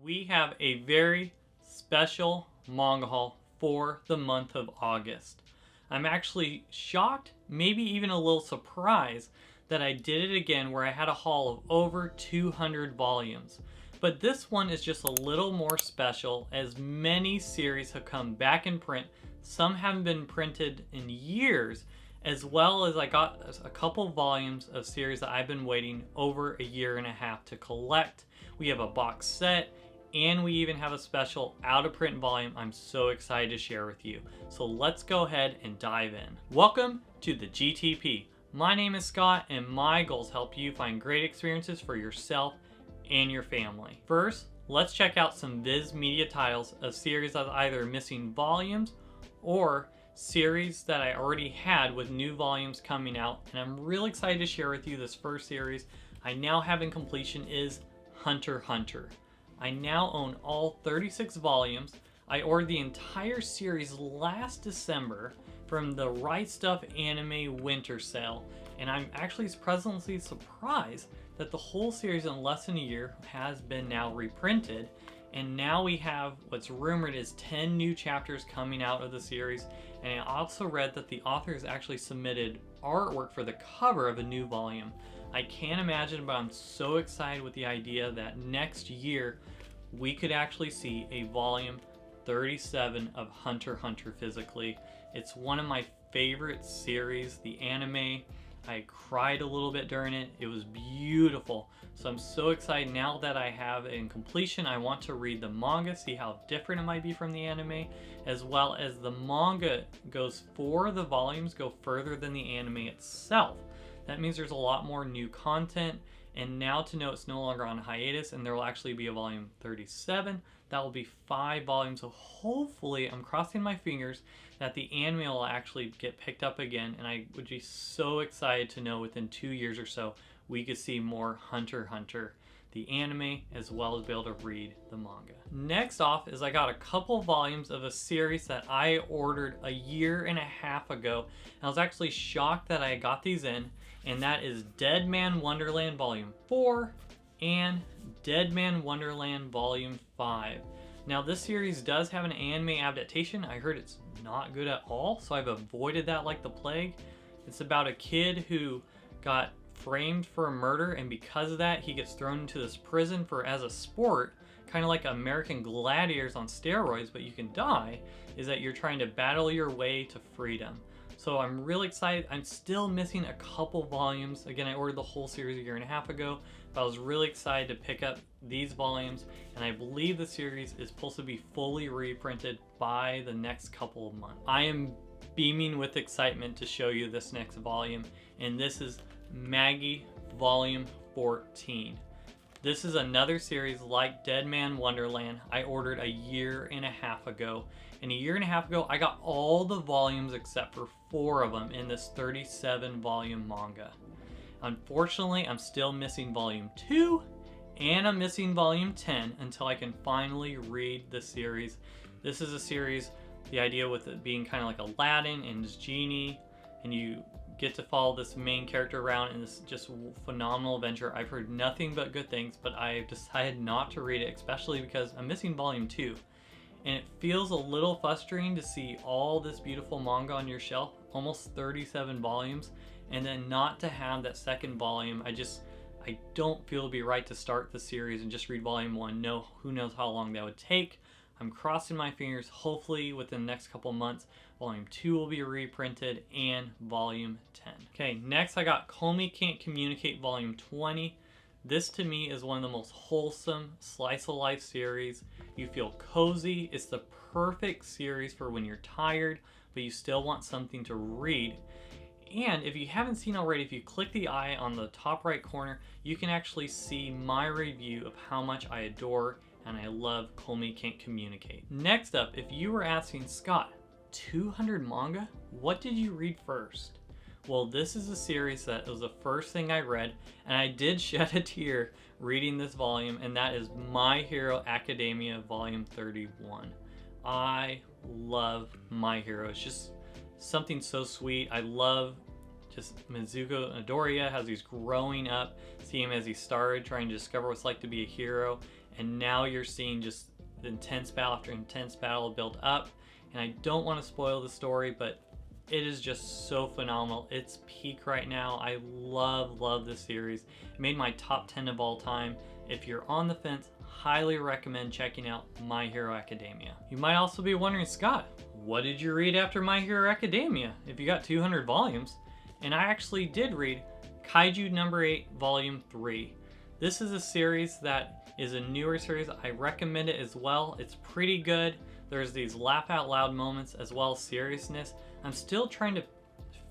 We have a very special manga haul for the month of August. I'm actually shocked, maybe even a little surprised, that I did it again where I had a haul of over 200 volumes. But this one is just a little more special as many series have come back in print. Some haven't been printed in years, as well as I got a couple volumes of series that I've been waiting over a year and a half to collect. We have a box set, and we even have a special out of print volume I'm so excited to share with you. So let's go ahead and dive in. Welcome to the GTP. My name is Scott, and my goals help you find great experiences for yourself and your family. First, let's check out some Viz Media titles of series that are either missing volumes or series that I already had with new volumes coming out. And I'm really excited to share with you this first series I now have in completion is Hunter x Hunter. I now own all 36 volumes. I ordered the entire series last December from the Right Stuff Anime Winter Sale, and I'm actually pleasantly surprised that the whole series in less than a year has been now reprinted, and now we have what's rumored is 10 new chapters coming out of the series. And I also read that the authors actually submitted artwork for the cover of a new volume. I can't imagine, but I'm so excited with the idea that next year we could actually see a volume 37 of Hunter x Hunter physically. It's one of my favorite series, the anime. I cried a little bit during it. It was beautiful. So I'm so excited now that I have it in completion. I want to read the manga, see how different it might be from the anime, as well as the manga goes for the volumes go further than the anime itself. That means there's a lot more new content, and now to know it's no longer on hiatus and there will actually be a volume 37. That will be 5 volumes, so hopefully, I'm crossing my fingers that the anime will actually get picked up again, and I would be so excited to know within 2 years or so we could see more Hunter x Hunter, the anime, as well as be able to read the manga. Next off is I got a couple volumes of a series that I ordered a year and a half ago. I was actually shocked that I got these in, and that is Dead Man Wonderland Volume 4 and Dead Man Wonderland Volume 5. Now this series does have an anime adaptation. I heard it's not good at all, so I've avoided that like the plague. It's about a kid who got framed for a murder, and because of that he gets thrown into this prison for as a sport, kind of like American Gladiators on steroids, but you can die, is that you're trying to battle your way to freedom. So I'm really excited. I'm still missing a couple volumes. Again, I ordered the whole series a year and a half ago, but I was really excited to pick up these volumes, and I believe the series is supposed to be fully reprinted by the next couple of months. I am beaming with excitement to show you this next volume, and this is Maggie Volume 14. This is another series like Dead Man Wonderland I ordered a year and a half ago. And a year and a half ago, I got all the volumes except for 4 of them in this 37 volume manga. Unfortunately, I'm still missing volume 2 and I'm missing volume 10 until I can finally read the series. This is a series, the idea with it being kind of like Aladdin and this genie, and you get to follow this main character around in this just phenomenal adventure. I've heard nothing but good things, but I've decided not to read it, especially because I'm missing volume 2. And it feels a little frustrating to see all this beautiful manga on your shelf, almost 37 volumes, and then not to have that second volume. I don't feel it'd be right to start the series and just read volume 1. No, who knows how long that would take. I'm crossing my fingers. Hopefully within the next couple months, volume 2 will be reprinted and volume 10. Okay, next I got Call Me Can't Communicate volume 20. This to me is one of the most wholesome slice of life series. You feel cozy. It's the perfect series for when you're tired, but you still want something to read. And if you haven't seen already, if you click the eye on the top right corner, you can actually see my review of how much I adore and I love Call Me Can't Communicate. Next up, if you were asking, Scott, 200 manga? What did you read first? Well, this is a series that was the first thing I read, and I did shed a tear reading this volume, and that is My Hero Academia Volume 31. I love My Hero. It's just something so sweet. I love just Mizuko Midoriya, as he's growing up, see him as he started trying to discover what it's like to be a hero, and now you're seeing just intense battle after intense battle build up. And I don't want to spoil the story, but it is just so phenomenal. It's peak right now. I love this series. It made my top 10 of all time. If you're on the fence, highly recommend checking out My Hero Academia. You might also be wondering, Scott, what did you read after My Hero Academia if you got 200 volumes? And I actually did read Kaiju number 8, volume 3. This is a series that is a newer series. I recommend it as well. It's pretty good. There's these laugh out loud moments as well as seriousness. I'm still trying to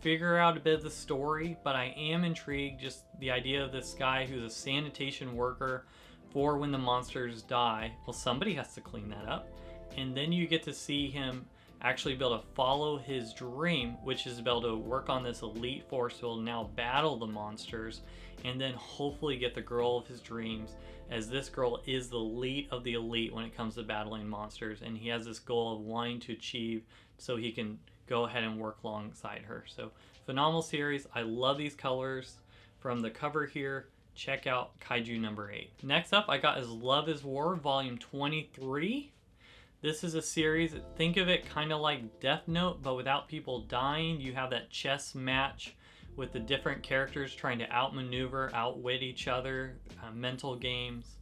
figure out a bit of the story, but I am intrigued. Just the idea of this guy who's a sanitation worker for when the monsters die. Well, somebody has to clean that up. And then you get to see him actually be able to follow his dream, which is to be able to work on this elite force who will now battle the monsters, and then hopefully get the girl of his dreams, as this girl is the elite of the elite when it comes to battling monsters, and he has this goal of wanting to achieve so he can go ahead and work alongside her. So phenomenal series. I love these colors from the cover here. Check out Kaiju number 8. Next up, I got is Love is War volume 23. This is a series, think of it kind of like Death Note, but without people dying. You have that chess match with the different characters trying to outmaneuver, outwit each other, mental games.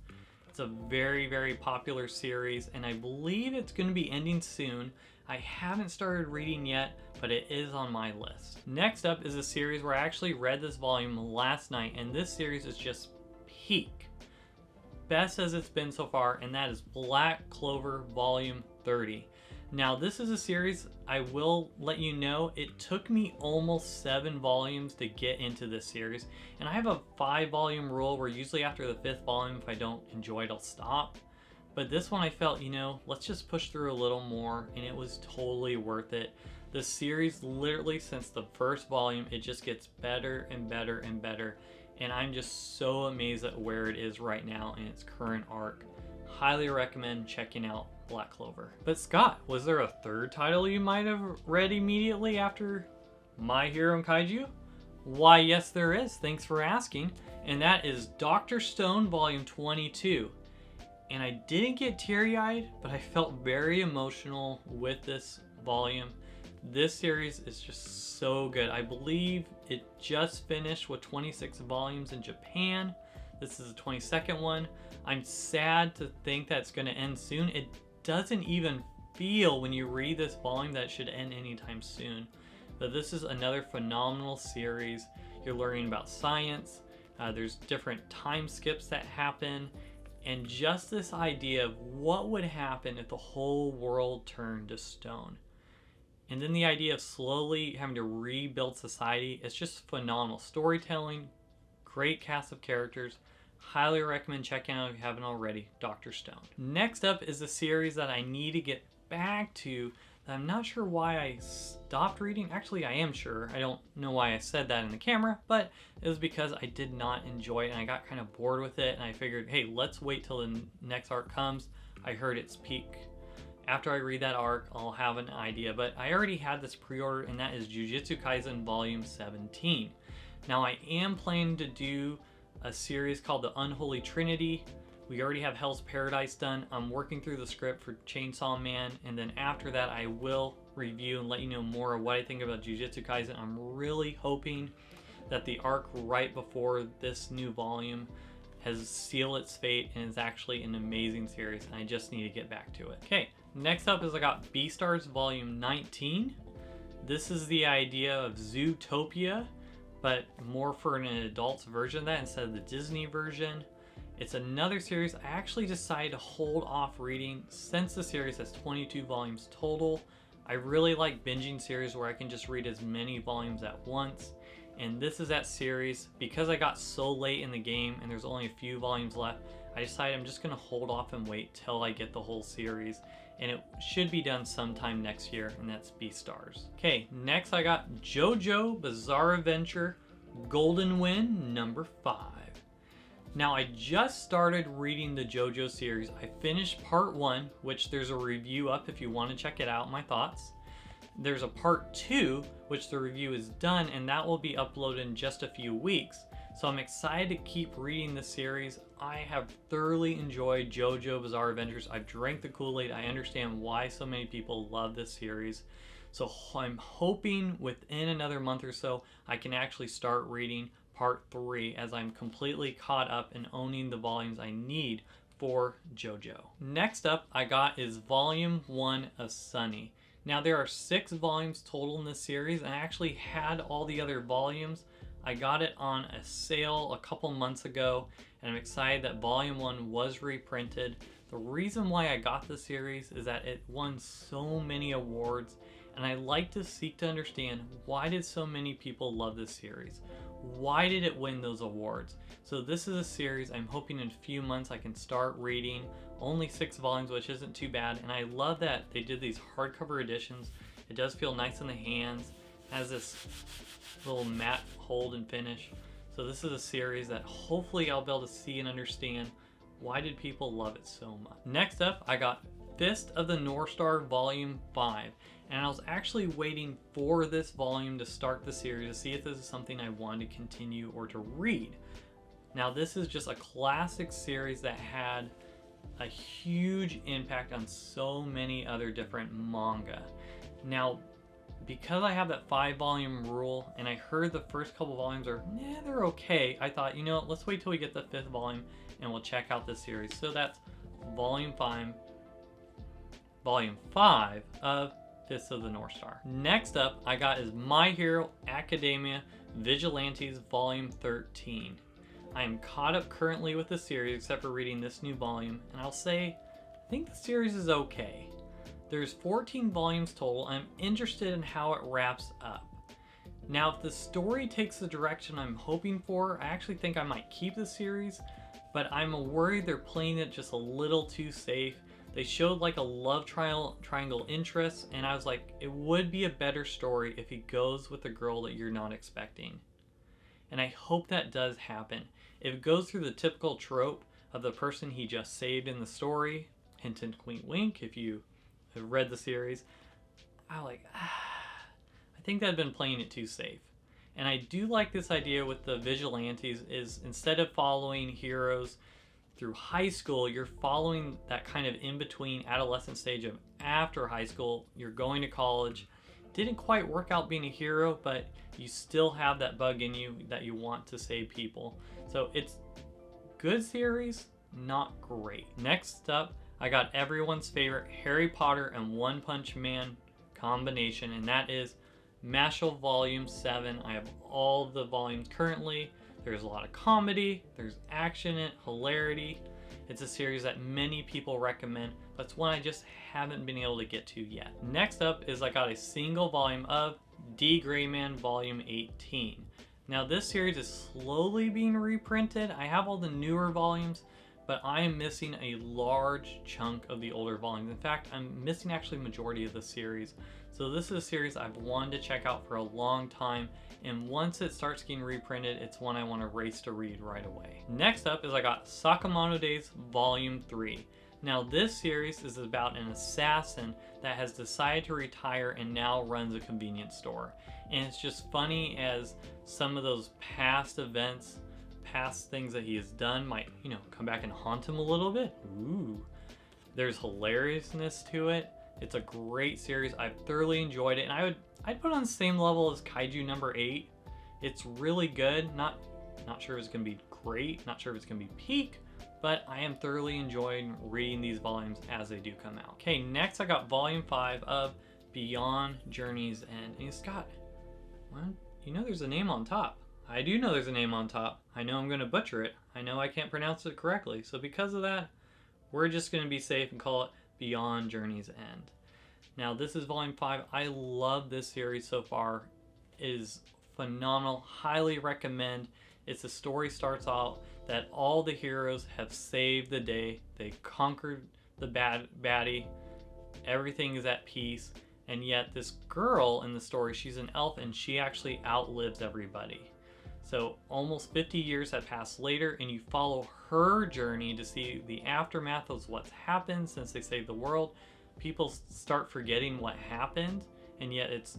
It's a very popular series, and I believe it's going to be ending soon. I haven't started reading yet, but it is on my list. Next up is a series where I actually read this volume last night, and this series is just peak. Best as it's been so far, and that is Black Clover volume 30. Now this is a series, I will let you know, it took me almost 7 volumes to get into this series, and I have a 5-volume rule where usually after the 5th volume, if I don't enjoy it, I'll stop. But this one I felt, let's just push through a little more, and it was totally worth it. The series, literally since the first volume, it just gets better and better and better. And I'm just so amazed at where it is right now in its current arc. Highly recommend checking out Black Clover. But Scott, was there a third title you might have read immediately after My Hero and Kaiju? Why, yes there is. Thanks for asking. And that is Dr. Stone volume 22. And I didn't get teary-eyed, but I felt very emotional with this volume. This series is just so good. I believe it just finished with 26 volumes in Japan. This is the 22nd one. I'm sad to think that it's going to end soon. It doesn't even feel when you read this volume that it should end anytime soon. But this is another phenomenal series. You're learning about science. There's different time skips that happen. And just this idea of what would happen if the whole world turned to stone. And then the idea of slowly having to rebuild society. It's just phenomenal. Storytelling, great cast of characters. Highly recommend checking out if you haven't already, Dr. Stone. Next up is a series that I need to get back to that I'm not sure why I stopped reading. Actually, I am sure. I don't know why I said that in the camera, but it was because I did not enjoy it and I got kind of bored with it, and I figured, hey, let's wait till the next arc comes. I heard it's peak. After I read that arc, I'll have an idea, but I already had this pre-order, and that is Jujutsu Kaisen Volume 17. Now, I am planning to do a series called The Unholy Trinity. We already have Hell's Paradise done. I'm working through the script for Chainsaw Man, and then after that, I will review and let you know more of what I think about Jujutsu Kaisen. I'm really hoping that the arc right before this new volume has sealed its fate and is actually an amazing series, and I just need to get back to it. Okay, next up is I got Beastars Volume 19. This is the idea of Zootopia, but more for an adult's version of that instead of the Disney version. It's another series I actually decided to hold off reading since the series has 22 volumes total. I really like binging series where I can just read as many volumes at once. And this is that series. Because I got so late in the game and there's only a few volumes left, I decided I'm just going to hold off and wait till I get the whole series. And it should be done sometime next year, and that's Beastars. Okay, next I got JoJo Bizarre Adventure Golden Wind number 5. Now, I just started reading the JoJo series. I finished part 1, which there's a review up if you want to check it out, my thoughts. There's a part 2, which the review is done, and that will be uploaded in just a few weeks. So I'm excited to keep reading this series. I have thoroughly enjoyed JoJo Bizarre Adventures. I've drank the Kool-Aid. I understand why so many people love this series. So I'm hoping within another month or so, I can actually start reading part 3 as I'm completely caught up and owning the volumes I need for JoJo. Next up I got is volume 1 of Sunny. Now there are 6 volumes total in this series, and I actually had all the other volumes. I got it on a sale a couple months ago, and I'm excited that volume 1 was reprinted. The reason why I got the series is that it won so many awards, and I like to seek to understand, why did so many people love this series? Why did it win those awards? So this is a series I'm hoping in a few months I can start reading. Only 6 volumes, which isn't too bad, and I love that they did these hardcover editions. It does feel nice in the hands. It has this little matte hold and finish. So this is a series that hopefully I'll be able to see and understand, why did people love it so much. Next up, I got Fist of the North Star Volume 5. And I was actually waiting for this volume to start the series to see if this is something I wanted to continue or to read. Now this is just a classic series that had a huge impact on so many other different manga. Now, because I have that 5-volume rule, and I heard the first couple volumes are, they're okay, I thought, you know what, let's wait till we get the 5th volume and we'll check out this series. So that's volume 5 of Fist of the North Star. Next up I got is My Hero Academia Vigilantes Volume 13. I am caught up currently with the series except for reading this new volume, and I'll say I think the series is okay. There's 14 volumes total. I'm interested in how it wraps up. Now if the story takes the direction I'm hoping for, I actually think I might keep the series, but I'm worried they're playing it just a little too safe. They showed like a love triangle interest, and I was like, it would be a better story if he goes with a girl that you're not expecting. And I hope that does happen. If it goes through the typical trope of the person he just saved in the story, hint hint wink wink if you have read the series, I think they've been playing it too safe. And I do like this idea with the vigilantes is instead of following heroes through high school, you're following that kind of in-between adolescent stage of after high school. You're going to college. Didn't quite work out being a hero, but you still have that bug in you that you want to save people. So it's good series, not great. Next up, I got everyone's favorite Harry Potter and One Punch Man combination, and that is Mashle Volume 7. I have all the volumes currently. There's a lot of comedy, there's action in it, hilarity. It's a series that many people recommend, but it's one I just haven't been able to get to yet. Next up is I got a single volume of D. Grayman Volume 18. Now this series is slowly being reprinted. I have all the newer volumes, but I am missing a large chunk of the older volumes. In fact, I'm missing actually majority of the series. So this is a series I've wanted to check out for a long time, and once it starts getting reprinted, it's one I want to race to read right away. Next up is I got Sakamoto Days Volume 3. Now this series is about an assassin that has decided to retire and now runs a convenience store. And it's just funny as some of those past events, past things that he has done might, come back and haunt him a little bit. Ooh. There's hilariousness to it. It's a great series. I've thoroughly enjoyed it, and I'd put it on the same level as Kaiju number 8. It's really good. Not sure if it's gonna be great, not sure if it's gonna be peak, but I am thoroughly enjoying reading these volumes as they do come out. Okay, next I got volume 5 of Beyond Journey's End. And it's got, well, there's a name on top. I do know there's a name on top. I know I'm gonna butcher it. I know I can't pronounce it correctly. So because of that, we're just gonna be safe and call it Beyond Journey's End. Now this is volume 5. I love this series so far. It is phenomenal. Highly recommend. It's a story starts out that all the heroes have saved the day. They conquered the baddie. Everything is at peace. And yet this girl in the story, she's an elf and she actually outlives everybody. So almost 50 years have passed later, and you follow her journey to see the aftermath of what's happened since they saved the world. People start forgetting what happened, and yet it's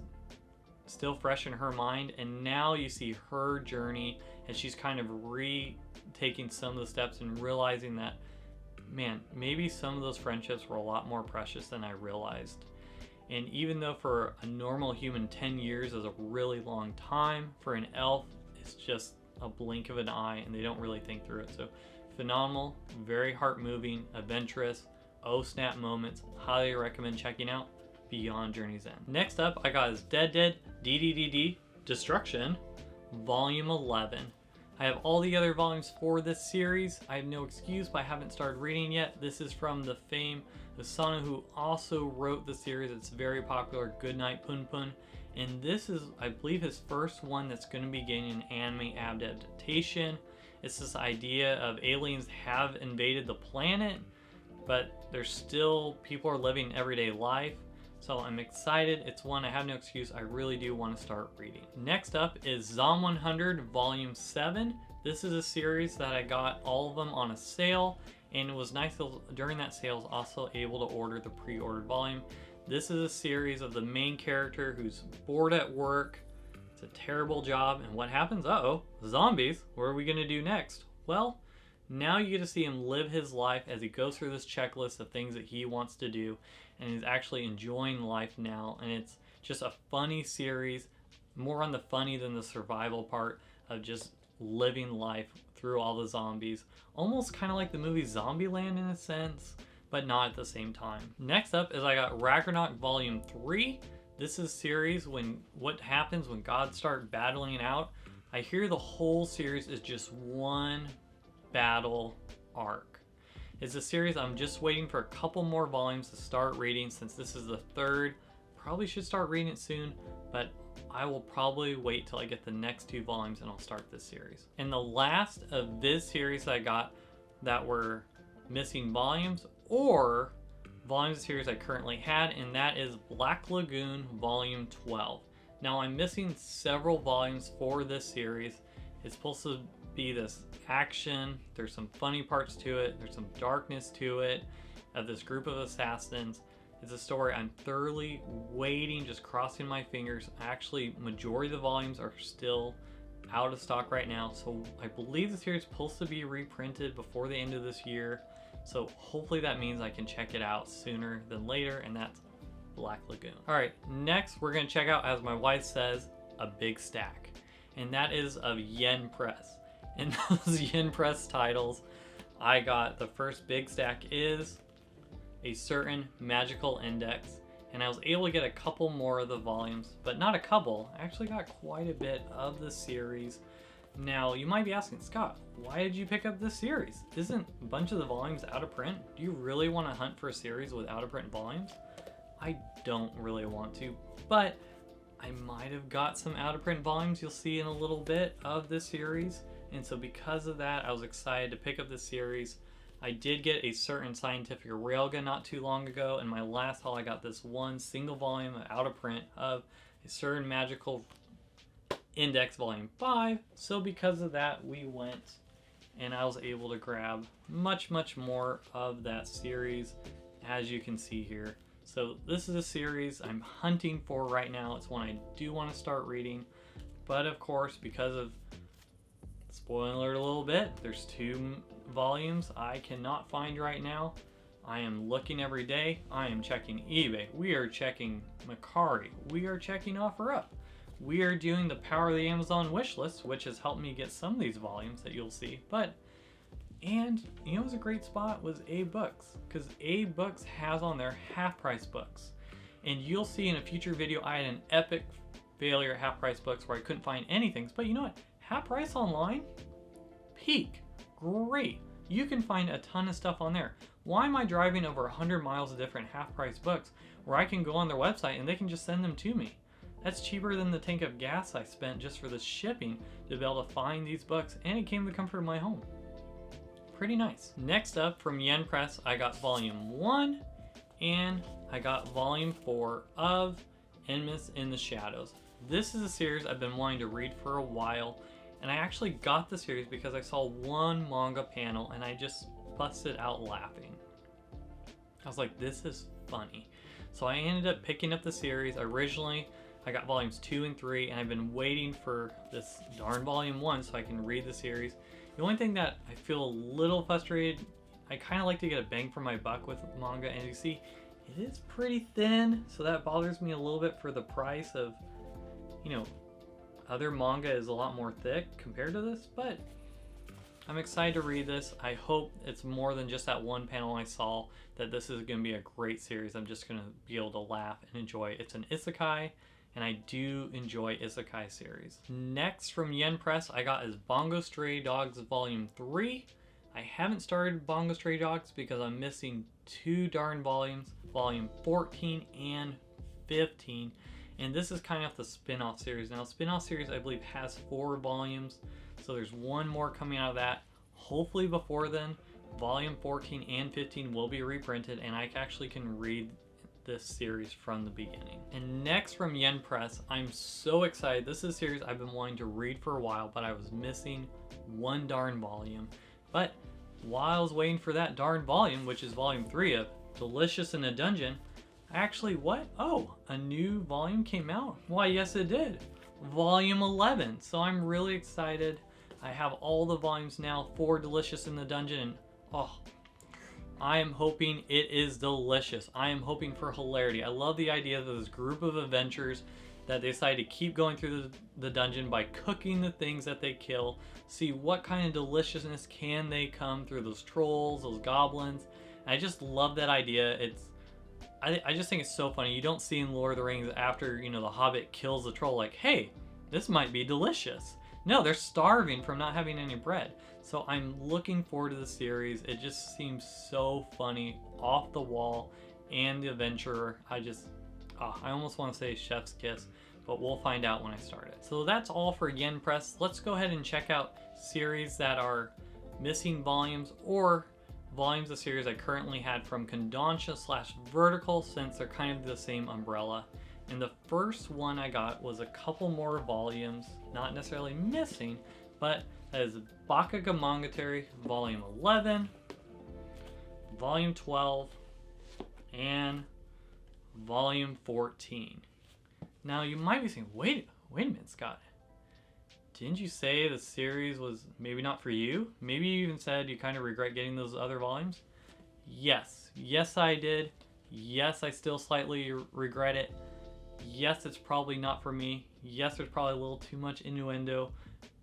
still fresh in her mind, and now you see her journey and she's kind of retaking some of the steps and realizing that, man, maybe some of those friendships were a lot more precious than I realized. And even though for a normal human 10 years is a really long time, for an elf it's just a blink of an eye, and they don't really think through it. So phenomenal, very heart moving, adventurous, oh snap moments. Highly recommend checking out Beyond Journey's End. Next up I got is Dead DDDD Destruction Volume 11. I have all the other volumes for this series. I have no excuse, but I haven't started reading yet. This is from the fame of Sano, who also wrote the series. It's very popular, Goodnight Punpun. And this is, I believe, his first one that's going to be getting an anime adaptation. It's this idea of aliens have invaded the planet, but there's still, people are living everyday life. So I'm excited. It's one I have no excuse. I really do want to start reading. Next up is Zom 100 Volume 7. This is a series that I got all of them on a sale, and it was nice during that sale I was also able to order the pre-ordered volume. This is a series of the main character who's bored at work. It's a terrible job, and what happens? Uh-oh, zombies. What are we gonna do next? Well, now you get to see him live his life as he goes through this checklist of things that he wants to do, and he's actually enjoying life now. And it's just a funny series, more on the funny than the survival part of just living life through all the zombies. Almost kind of like the movie Zombieland in a sense, but not at the same time. Next up is I got Ragnarok Volume 3. This is series when what happens when gods start battling it out. I hear the whole series is just one battle arc. It's a series I'm just waiting for a couple more volumes to start reading, since this is the third. Probably should start reading it soon, but I will probably wait till I get the next 2 volumes and I'll start this series. And the last of this series I got that were missing volumes or volumes of series I currently had, and that is Black Lagoon Volume 12. Now I'm missing several volumes for this series. It's supposed to be this action, there's some funny parts to it, there's some darkness to it, of this group of assassins. It's a story I'm thoroughly waiting, just crossing my fingers. Actually, majority of the volumes are still out of stock right now, so I believe the series is supposed to be reprinted before the end of this year. So hopefully that means I can check it out sooner than later, and that's Black Lagoon. Alright, next we're going to check out, as my wife says, a big stack. And that is of Yen Press. And those Yen Press titles, I got the first big stack is A Certain Magical Index. And I was able to get a couple more of the volumes, but not a couple. I actually got quite a bit of the series. Now, you might be asking, Scott, why did you pick up this series? Isn't a bunch of the volumes out of print? Do you really want to hunt for a series with out of print volumes? I don't really want to, but I might have got some out of print volumes you'll see in a little bit of this series. And so because of that, I was excited to pick up this series. I did get A Certain Scientific Railgun not too long ago. In my last haul, I got this one single volume out of print of A Certain Magical Index Volume 5. So because of that, we went and I was able to grab much more of that series, as you can see here. So this is a series I'm hunting for right now. It's one I do want to start reading, but of course, because of, spoiler alert a little bit, there's 2 volumes I cannot find right now. I am looking every day. I am checking eBay. We are checking Mercari. We are checking OfferUp. We are doing the Power of the Amazon wish list, which has helped me get some of these volumes that you'll see. And you know, it was a great spot was A Books, because A Books has on their half price books. And you'll see in a future video, I had an epic failure at half price books where I couldn't find anything. But you know what? Half price online, peak, great. You can find a ton of stuff on there. Why am I driving over 100 miles of different half price books where I can go on their website and they can just send them to me? That's cheaper than the tank of gas I spent just for the shipping to be able to find these books, and it came to the comfort of my home. Pretty nice. Next up from Yen Press, I got Volume 1 and I got Volume 4 of Endless in the Shadows. This is a series I've been wanting to read for a while, and I actually got the series because I saw one manga panel and I just busted out laughing. I was like, this is funny. So I ended up picking up the series. Originally, I got volumes 2 and 3, and I've been waiting for this darn volume 1 so I can read the series. The only thing that I feel a little frustrated, I kind of like to get a bang for my buck with manga, and you see, it is pretty thin, so that bothers me a little bit for the price of, you know, other manga is a lot more thick compared to this, but I'm excited to read this. I hope it's more than just that one panel I saw, that this is going to be a great series. I'm just going to be able to laugh and enjoy. It's an isekai, and I do enjoy isekai series. Next from Yen Press, I got is Bongo Stray Dogs Volume 3. I haven't started Bongo Stray Dogs because I'm missing 2 darn volumes, Volume 14 and 15. And this is kind of the spin-off series. Now, spin-off series, I believe, has 4 volumes. So there's 1 more coming out of that. Hopefully before then, Volume 14 and 15 will be reprinted, and I actually can read this series from the beginning. And next from Yen Press, I'm so excited. This is a series I've been wanting to read for a while, but I was missing 1 darn volume. But while I was waiting for that darn volume, which is Volume 3 of Delicious in a Dungeon, actually, what? Oh, a new volume came out? Why, yes it did. Volume 11. So I'm really excited. I have all the volumes now for Delicious in the Dungeon, and oh, I am hoping it is delicious. I am hoping for hilarity. I love the idea of this group of adventurers that they decide to keep going through the dungeon by cooking the things that they kill. See what kind of deliciousness can they come through those trolls, those goblins. And I just love that idea. I just think it's so funny. You don't see in Lord of the Rings after, you know, the Hobbit kills the troll like, hey, this might be delicious. No, they're starving from not having any bread. So I'm looking forward to the series. It just seems so funny, off the wall, and the adventurer. I almost want to say chef's kiss, but we'll find out when I start it. So that's all for Yen Press. Let's go ahead and check out series that are missing volumes or volumes of series I currently had from Kodansha / Vertical, since they're kind of the same umbrella. And the first one I got was a couple more volumes, not necessarily missing, but that is Bakuga Monogatari Volume 11, Volume 12, and Volume 14. Now you might be saying, wait a minute, Scott. Didn't you say the series was maybe not for you? Maybe you even said you kind of regret getting those other volumes? Yes I did. Yes, I still slightly regret it. Yes, it's probably not for me. Yes, there's probably a little too much innuendo,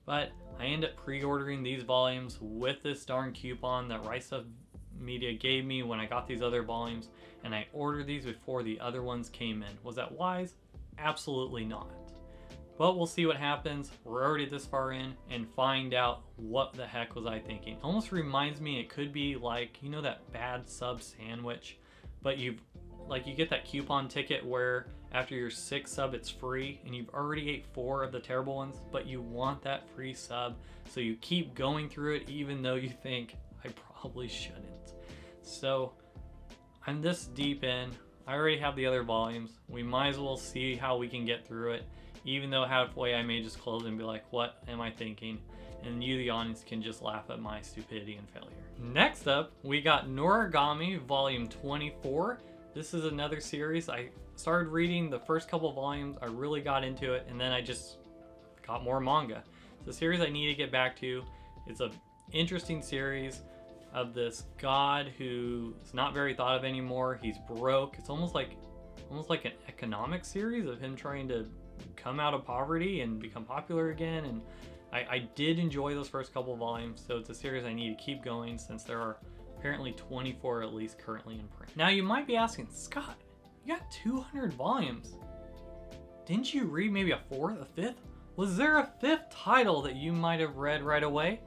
but I ended up pre-ordering these volumes with this darn coupon that Rise Up Media gave me when I got these other volumes, and I ordered these before the other ones came in. Was that wise? Absolutely not. But we'll see what happens. We're already this far in, and find out what the heck was I thinking. Almost reminds me, it could be like, you know, that bad sub sandwich, but you get that coupon ticket where after your 6th sub it's free, and you've already ate 4 of the terrible ones, but you want that free sub, so you keep going through it even though you think, I probably shouldn't. So I'm this deep in. I already have the other volumes. We might as well see how we can get through it, even though halfway I may just close and be like, what am I thinking? And you, the audience, can just laugh at my stupidity and failure. Next up, we got Noragami Volume 24. This is another series. I started reading the first couple volumes. I really got into it, and then I just got more manga. It's a series I need to get back to. It's an interesting series of this god who is not very thought of anymore. He's broke. It's almost like an economic series of him trying to come out of poverty and become popular again. And I did enjoy those first couple volumes, so it's a series I need to keep going since there are apparently 24 at least currently in print. Now you might be asking, Scott, you got 200 volumes. Didn't you read maybe a 4th, a 5th? Was there a 5th title that you might have read right away?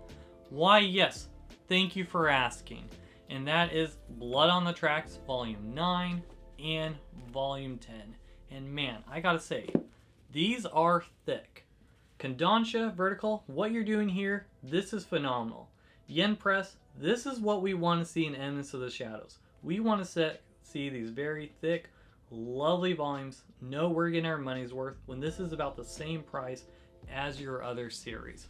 Why, yes, thank you for asking. And that is Blood on the Tracks Volume 9 and Volume 10. And man, I gotta say, these are thick. Kodansha Vertical, what you're doing here, this is phenomenal. Yen Press, this is what we want to see in Enemies of the Shadows. We want to see these very thick, lovely volumes. Know we're getting our money's worth when this is about the same price as your other series.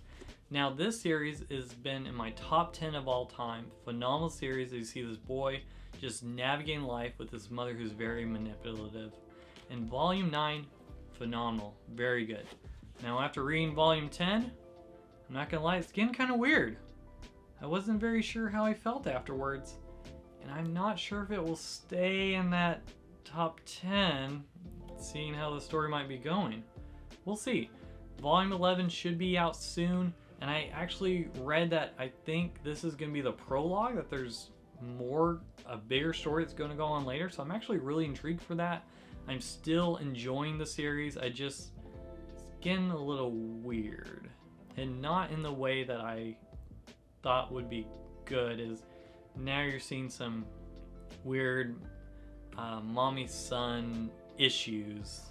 Now this series has been in my top 10 of all time. Phenomenal series. You see this boy just navigating life with his mother who's very manipulative. And Volume 9, phenomenal. Very good. Now after reading volume 10, I'm not gonna lie, it's getting kind of weird. I wasn't very sure how I felt afterwards, and I'm not sure if it will stay in that top 10, seeing how the story might be going. We'll see. Volume 11 should be out soon, and I actually read that I think this is going to be the prologue, that there's a bigger story that's going to go on later, so I'm actually really intrigued for that. I'm still enjoying the series. It's getting a little weird, and not in the way that I thought would be good. Is now you're seeing some weird mommy-son issues,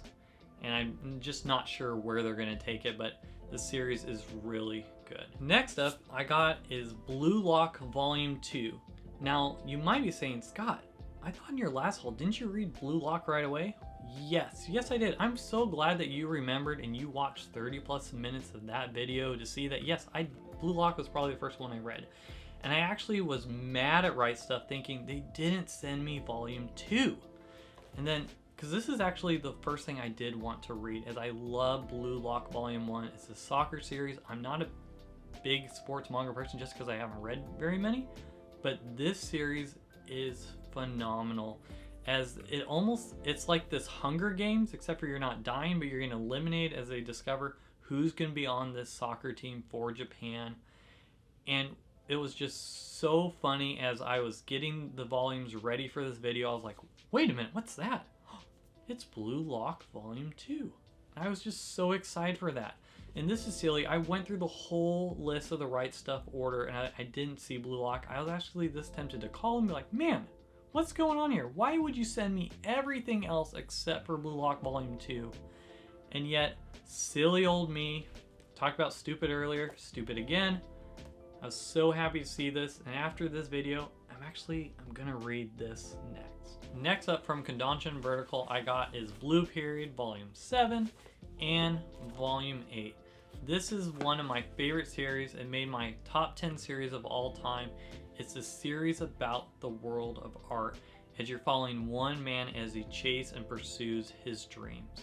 and I'm just not sure where they're going to take it, but the series is really good. Next up I got is Blue Lock Volume 2. Now you might be saying, Scott, I thought in your last haul, didn't you read Blue Lock right away? Yes I did. I'm so glad that you remembered and you watched 30 plus minutes of that video to see that yes, Blue Lock was probably the first one I read. And I actually was mad at Right Stuff, thinking they didn't send me volume 2. And then, because this is actually the first thing I did want to read, as I love Blue Lock Volume 1. It's a soccer series. I'm not a big sports manga person just because I haven't read very many, but this series is phenomenal. As it's like this Hunger Games, except for you're not dying, but you're getting eliminated as they discover who's going to be on this soccer team for Japan. And it was just so funny. As I was getting the volumes ready for this video, I was like, wait a minute, what's that? It's Blue Lock Volume 2. I was just so excited for that. And this is silly. I went through the whole list of the Right Stuff order, and I didn't see Blue Lock. I was actually this tempted to call and be like, man, what's going on here? Why would you send me everything else except for Blue Lock Volume 2? And yet, silly old me, talked about stupid earlier, stupid again. I was so happy to see this, and after this video, I'm gonna read this next. Next up from Kodansha and Vertical, I got is Blue Period Volume 7 and Volume 8. This is one of my favorite series. It made my top 10 series of all time. It's a series about the world of art, as you're following one man as he chases and pursues his dreams.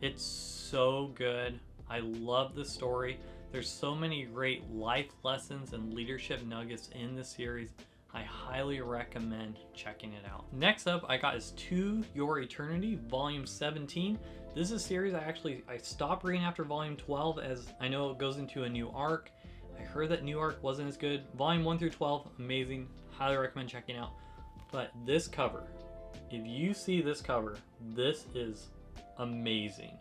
It's so good. I love the story. There's so many great life lessons and leadership nuggets in the series. I highly recommend checking it out. Next up I got is To Your Eternity Volume 17. This is a series I stopped reading after Volume 12, as I know it goes into a new arc. I heard that new arc wasn't as good. Volume 1 through 12, amazing. Highly recommend checking out. But this cover, if you see this cover, this is amazing.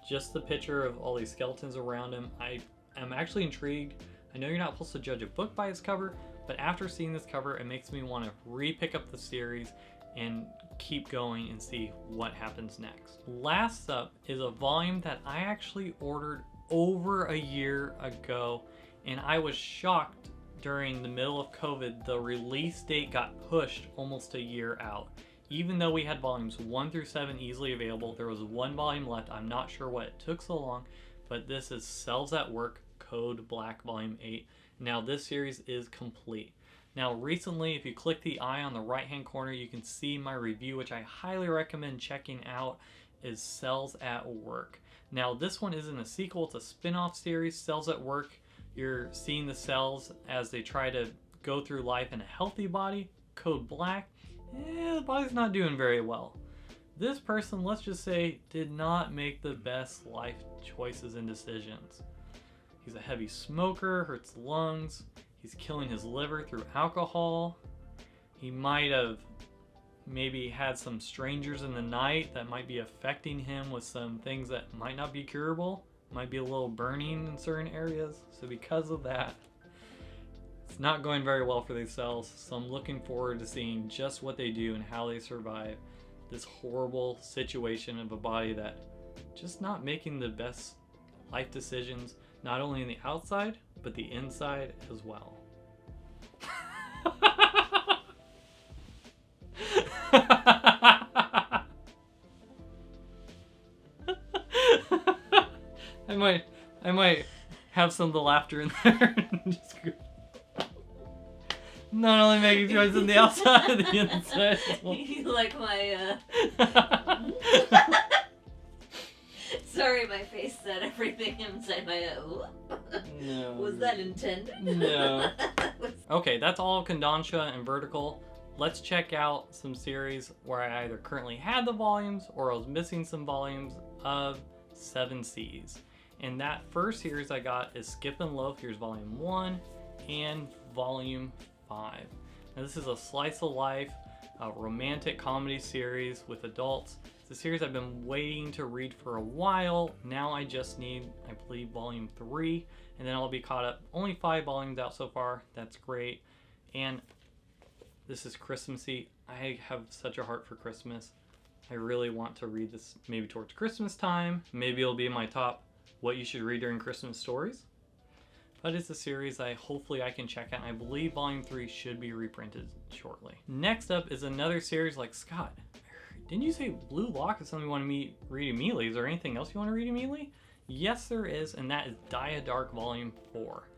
Just the picture of all these skeletons around him. I am actually intrigued. I know you're not supposed to judge a book by its cover, but after seeing this cover, it makes me want to re-pick up the series and keep going and see what happens next. Last up is a volume that I actually ordered over a year ago, and I was shocked during the middle of COVID. The release date got pushed almost a year out. Even though we had volumes 1 through 7 easily available, there was one volume left. I'm not sure what it took so long, but this is Cells at Work Code Black Volume 8. Now this series is complete. Now recently, if you click the eye on the right hand corner, you can see my review, which I highly recommend checking out, is Cells at Work. Now this one isn't a sequel, it's a spin-off series. Cells at Work, you're seeing the cells as they try to go through life in a healthy body. Code Black, the body's not doing very well. This person, let's just say, did not make the best life choices and decisions. He's a heavy smoker, hurts lungs. He's killing his liver through alcohol. He might have maybe had some strangers in the night that might be affecting him with some things that might not be curable. Might be a little burning in certain areas. So because of that, it's not going very well for these cells. So I'm looking forward to seeing just what they do and how they survive this horrible situation of a body that just not making the best life decisions, not only in the outside, but the inside as well. I might have some of the laughter in there. Just not only making choices on the outside, the inside as well. You like my my face said everything inside my head. No. Was that intended? No. Okay, that's all of Kodansha and Vertical. Let's check out some series where I either currently had the volumes or I was missing some volumes of Seven Seas. And that first series I got is Skip and Loaf. Here's volume 1 and volume 5. Now this is a slice of life, a romantic comedy series with adults. It's a series I've been waiting to read for a while. Now I just need, I believe, volume 3, and then I'll be caught up. Only 5 volumes out so far. That's great. And this is Christmassy. I have such a heart for Christmas. I really want to read this maybe towards Christmas time. Maybe it'll be in my top what you should read during Christmas stories. But it's a series hopefully I can check out, and I believe volume 3 should be reprinted shortly. Next up is another series like Scott. Didn't you say Blue Lock is something you want to read immediately? Is there anything else you want to read immediately? Yes, there is, and that is Dia Dark Volume 4.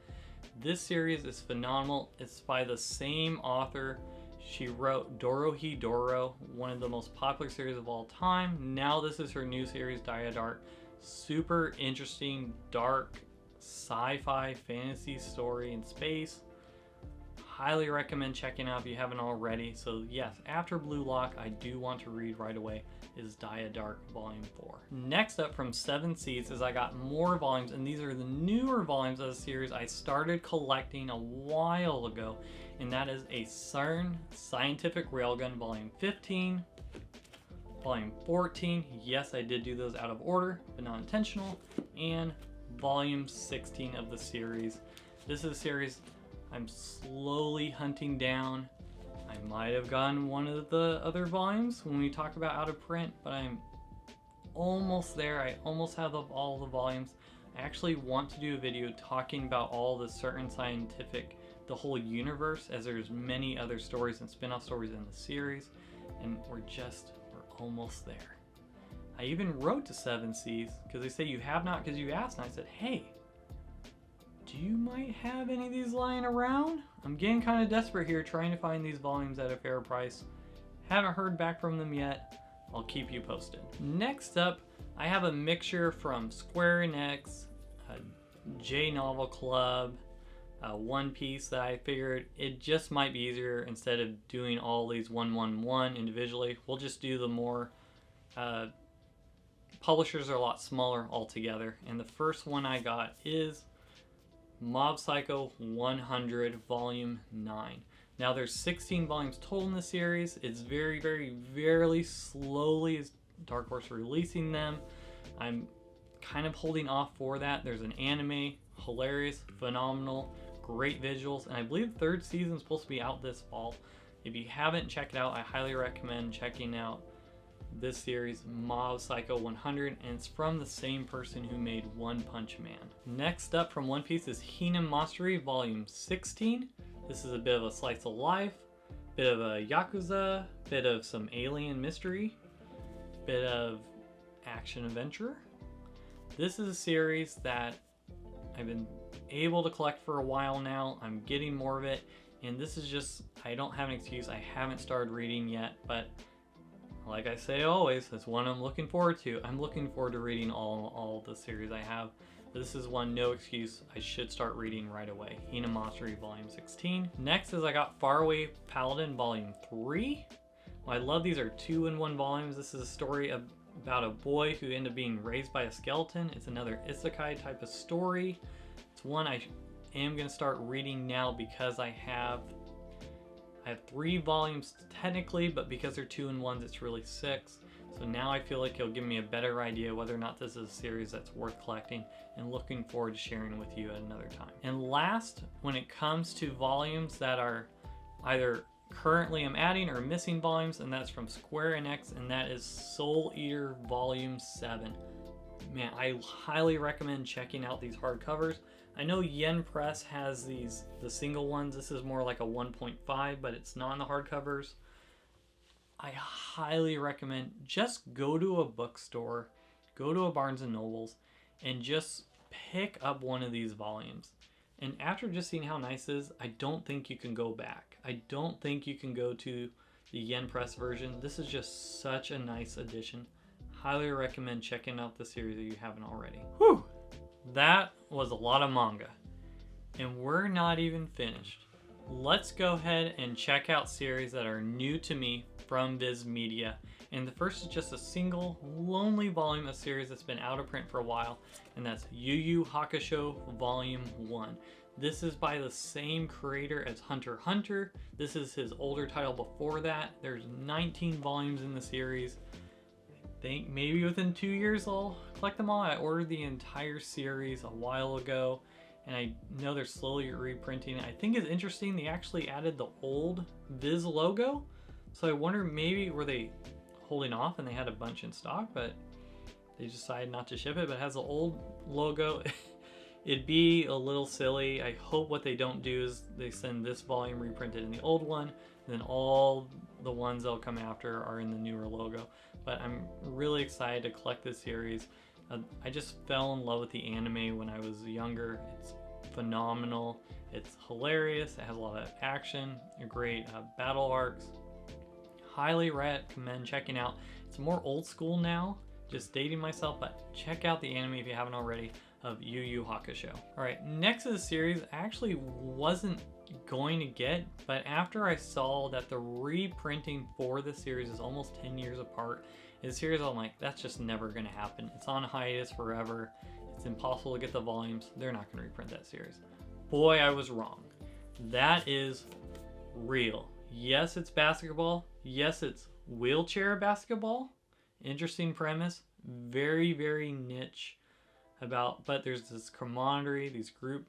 This series is phenomenal. It's by the same author. She wrote Dorohedoro, one of the most popular series of all time. Now this is her new series, Dia Dark. Super interesting, dark, sci-fi, fantasy story in space. Highly recommend checking out if you haven't already. So yes, after Blue Lock, I do want to read right away is Dia Dark Volume 4. Next up from Seven Seas is I got more volumes, and these are the newer volumes of the series I started collecting a while ago, and that is a CERN Scientific Railgun Volume 15, Volume 14, yes I did do those out of order, but not intentional, and Volume 16 of the series. This is a series I'm slowly hunting down. I might have gotten one of the other volumes when we talk about out of print, but I'm almost there. I almost have all the volumes. I actually want to do a video talking about all the CERN Scientific, the whole universe, as there's many other stories and spin-off stories in the series, and we're almost there. I even wrote to Seven Seas because they say you have not because you asked, and I said, hey, do you might have any of these lying around? I'm getting kind of desperate here trying to find these volumes at a fair price. Haven't heard back from them yet. I'll keep you posted. Next up, I have a mixture from Square Enix, J Novel Club, One Piece that I figured it just might be easier instead of doing all these one individually. We'll just do the more publishers are a lot smaller altogether. And the first one I got is Mob Psycho 100 Volume 9. Now there's 16 volumes total in the series. It's very slowly as Dark Horse releasing them. I'm kind of holding off for that. There's an anime, hilarious, phenomenal, great visuals, and I believe the 3rd season is supposed to be out this fall. If you haven't checked it out, I highly recommend checking out this series, Mob Psycho 100, and it's from the same person who made One Punch Man. Next up from One Piece is Hinamatsuri Volume 16. This is a bit of a slice of life, bit of a Yakuza, bit of some alien mystery, bit of action adventure. This is a series that I've been able to collect for a while now. I'm getting more of it, and this is just, I don't have an excuse. I haven't started reading yet, but like I say always, that's one I'm looking forward to. I'm looking forward to reading all the series I have. But this is one, no excuse. I should start reading right away. Hinamatsuri Volume 16. Next is I got Faraway Paladin Volume 3. Well, I love these are 2-in-1 volumes. This is a story about a boy who ended up being raised by a skeleton. It's another isekai type of story. It's one I am going to start reading now because I have 3 volumes technically, but because they're 2-in-1s, it's really 6. So now I feel like it'll give me a better idea whether or not this is a series that's worth collecting, and looking forward to sharing with you at another time. And last, when it comes to volumes that are either currently I'm adding or missing volumes, and that's from Square Enix, and that is Soul Eater Volume 7. Man, I highly recommend checking out these hardcovers. I know Yen Press has the single ones. This is more like a 1.5, but it's not in the hardcovers. I highly recommend just go to a bookstore, go to a Barnes & Nobles, and just pick up one of these volumes. And after just seeing how nice it is, I don't think you can go back. I don't think you can go to the Yen Press version. This is just such a nice addition. highly recommend checking out the series if you haven't already. Whew! That was a lot of manga. And we're not even finished. Let's go ahead and check out series that are new to me from Viz Media. And the first is just a single, lonely volume of series that's been out of print for a while, and that's Yu Yu Hakusho Volume 1. This is by the same creator as Hunter x Hunter. This is his older title before that. There's 19 volumes in the series. I think maybe within 2 years I'll collect them all. I ordered the entire series a while ago, and I know they're slowly reprinting it. I think it's interesting they actually added the old Viz logo. So I wonder, maybe were they holding off and they had a bunch in stock, but they decided not to ship it, but it has the old logo. It'd be a little silly. I hope what they don't do is they send this volume reprinted in the old one, and then all the ones that'll come after are in the newer logo. But I'm really excited to collect this series. I just fell in love with the anime when I was younger. It's phenomenal. It's hilarious. It has a lot of action, great battle arcs. Highly recommend checking out. It's more old school now, just dating myself, but check out the anime if you haven't already of Yu Yu Hakusho. All right, next is a series I actually wasn't going to get, but after I saw that the reprinting for the series is almost 10 years apart, the series I'm like, that's just never gonna happen. It's on hiatus forever. It's impossible to get the volumes. They're not gonna reprint that series. Boy, I was wrong. That is real. Yes, it's basketball. Yes, it's wheelchair basketball. Interesting premise. Very, very niche but there's this camaraderie, these group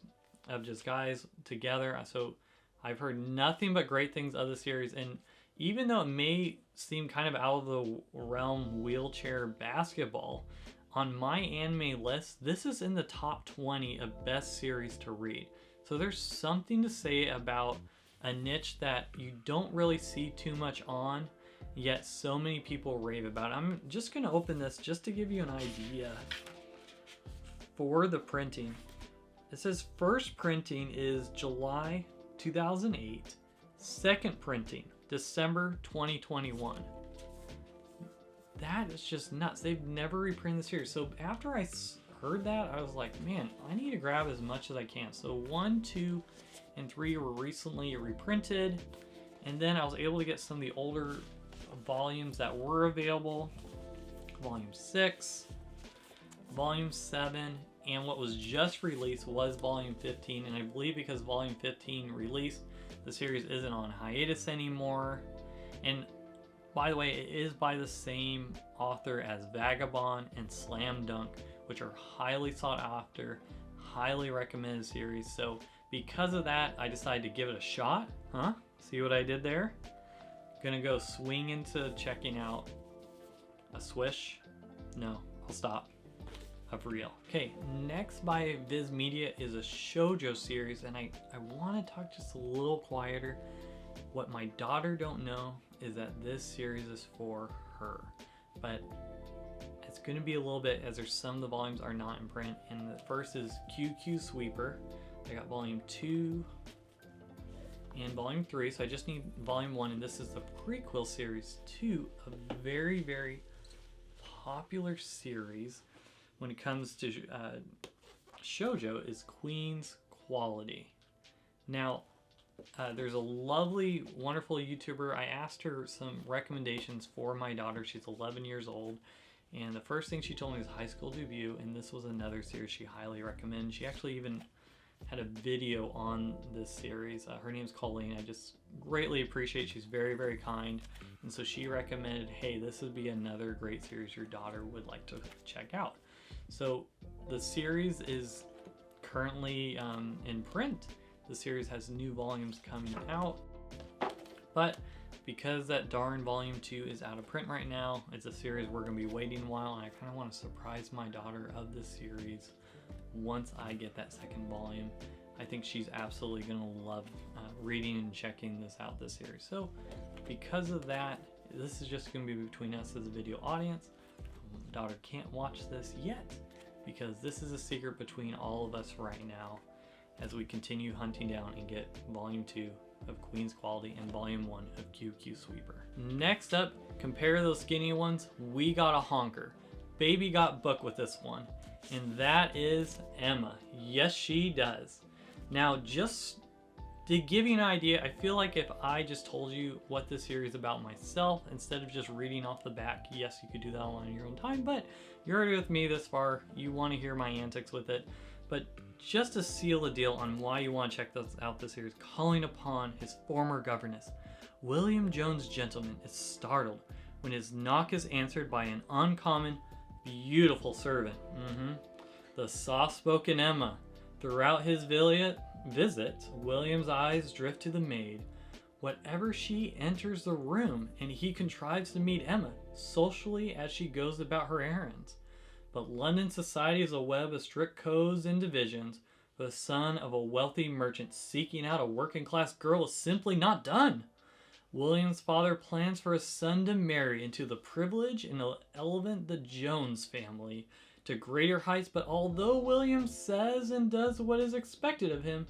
of just guys together. So I've heard nothing but great things of the series. And even though it may seem kind of out of the realm wheelchair basketball, on my anime list, this is in the top 20 of best series to read. So there's something to say about a niche that you don't really see too much on, yet so many people rave about it. I'm just going to open this just to give you an idea for the printing. It says first printing is July 2008, second printing December 2021. That is just nuts. They've never reprinted the series. So after I heard that, I was like, man, I need to grab as much as I can. So 1, 2, and 3 were recently reprinted, and then I was able to get some of the older volumes that were available. Volume 6, Volume 7, and what was just released was Volume 15, and I believe because Volume 15 released, the series isn't on hiatus anymore. And by the way, it is by the same author as Vagabond and Slam Dunk, which are highly sought after, highly recommended series. So because of that, I decided to give it a shot. See what I did there? Gonna go swing into checking out a Swish. No, I'll stop. Of real. Okay, next by Viz Media is a shoujo series, and I want to talk just a little quieter. What my daughter don't know is that this series is for her, but it's going to be a little bit, as there's some of the volumes are not in print. And the first is QQ Sweeper. I got volume 2 and volume 3, so I just need volume 1, and this is the prequel series to a very, very popular series when it comes to shoujo, is Queen's Quality. Now, there's a lovely, wonderful YouTuber. I asked her some recommendations for my daughter. She's 11 years old, and the first thing she told me is High School Debut, and this was another series she highly recommends. She actually even had a video on this series. Her name's Colleen. I just greatly appreciate. She's very, very kind, and so she recommended, hey, this would be another great series your daughter would like to check out. So the series is currently in print. The series has new volumes coming out, but because that darn volume 2 is out of print right now, it's a series we're going to be waiting a while, and I kind of want to surprise my daughter of this series once I get that second volume. I think she's absolutely going to love reading and checking this out, this series. So because of that, this is just going to be between us as a video audience. Daughter can't watch this yet because this is a secret between all of us right now as we continue hunting down and get volume 2 of Queen's Quality and volume 1 of QQ Sweeper. Next up, compare those skinny ones, we got a honker. baby got booked with this one, and that is Emma. Yes, she does. Now, just to give you an idea, I feel like if I just told you what this series is about myself, instead of just reading off the back, yes, you could do that on your own time, but you're already with me this far. You want to hear my antics with it. But just to seal the deal on why you want to check out this series, calling upon his former governess, William Jones Gentleman is startled when his knock is answered by an uncommon, beautiful servant. The soft-spoken Emma. Throughout his visit, William's eyes drift to the maid. Whatever she enters the room, and he contrives to meet Emma socially as she goes about her errands. But London society is a web of strict codes and divisions. The son of a wealthy merchant seeking out a working-class girl is simply not done. William's father plans for his son to marry into the privilege and elevate the Jones family to greater heights, but although William says and does what is expected of him,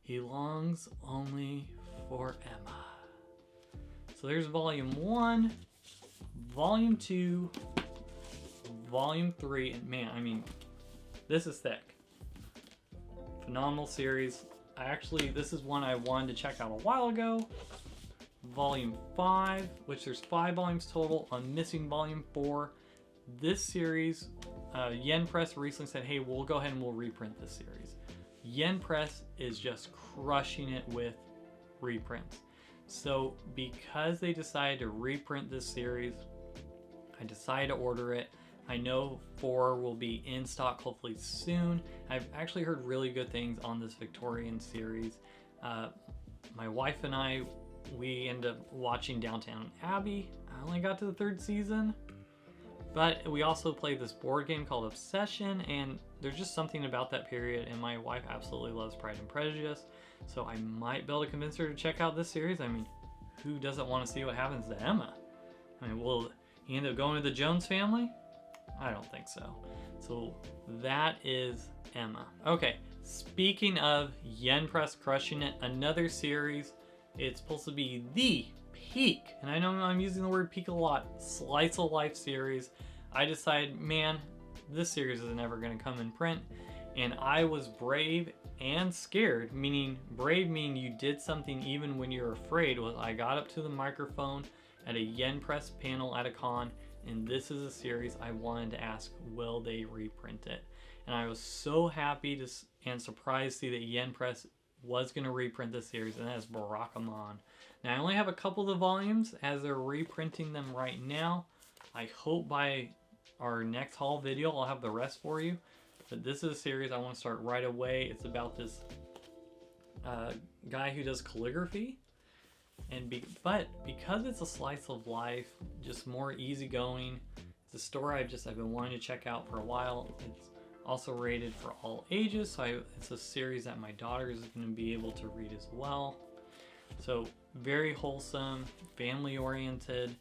he longs only for Emma. So there's volume 1, volume 2, volume 3, and man, I mean, this is thick. Phenomenal series. This is one I wanted to check out a while ago. Volume 5, which there's 5 volumes total. I'm missing volume 4. This series, Yen Press recently said, hey, we'll go ahead and we'll reprint this series. Yen Press is just crushing it with reprints. So because they decided to reprint this series, I decided to order it. I know 4 will be in stock hopefully soon. I've actually heard really good things on this Victorian series. My wife and I, we ended up watching Downton Abbey. I only got to the 3rd season. But we also played this board game called Obsession, and there's just something about that period, and my wife absolutely loves Pride and Prejudice, so I might be able to convince her to check out this series. I mean, who doesn't want to see what happens to Emma? I mean, will he end up going to the Jones family? I don't think so. So that is Emma. Okay, speaking of Yen Press crushing it, another series, it's supposed to be the peak, and I know I'm using the word peak a lot, slice of life series. I decided, man, this series is never going to come in print, and I was brave and scared, meaning brave meaning you did something even when you're afraid. Was I got up to the microphone at a Yen Press panel at a con, and this is a series I wanted to ask, will they reprint it? And I was so happy and surprised to see that Yen Press was going to reprint this series, and that is Barakamon. Now, I only have a couple of the volumes as they're reprinting them right now. I hope by our next haul video I'll have the rest for you. But this is a series I want to start right away. It's about this guy who does calligraphy. But because it's a slice of life, just more easygoing, it's a story I've been wanting to check out for a while. It's also rated for all ages, so it's a series that my daughter is going to be able to read as well. So very wholesome, family oriented,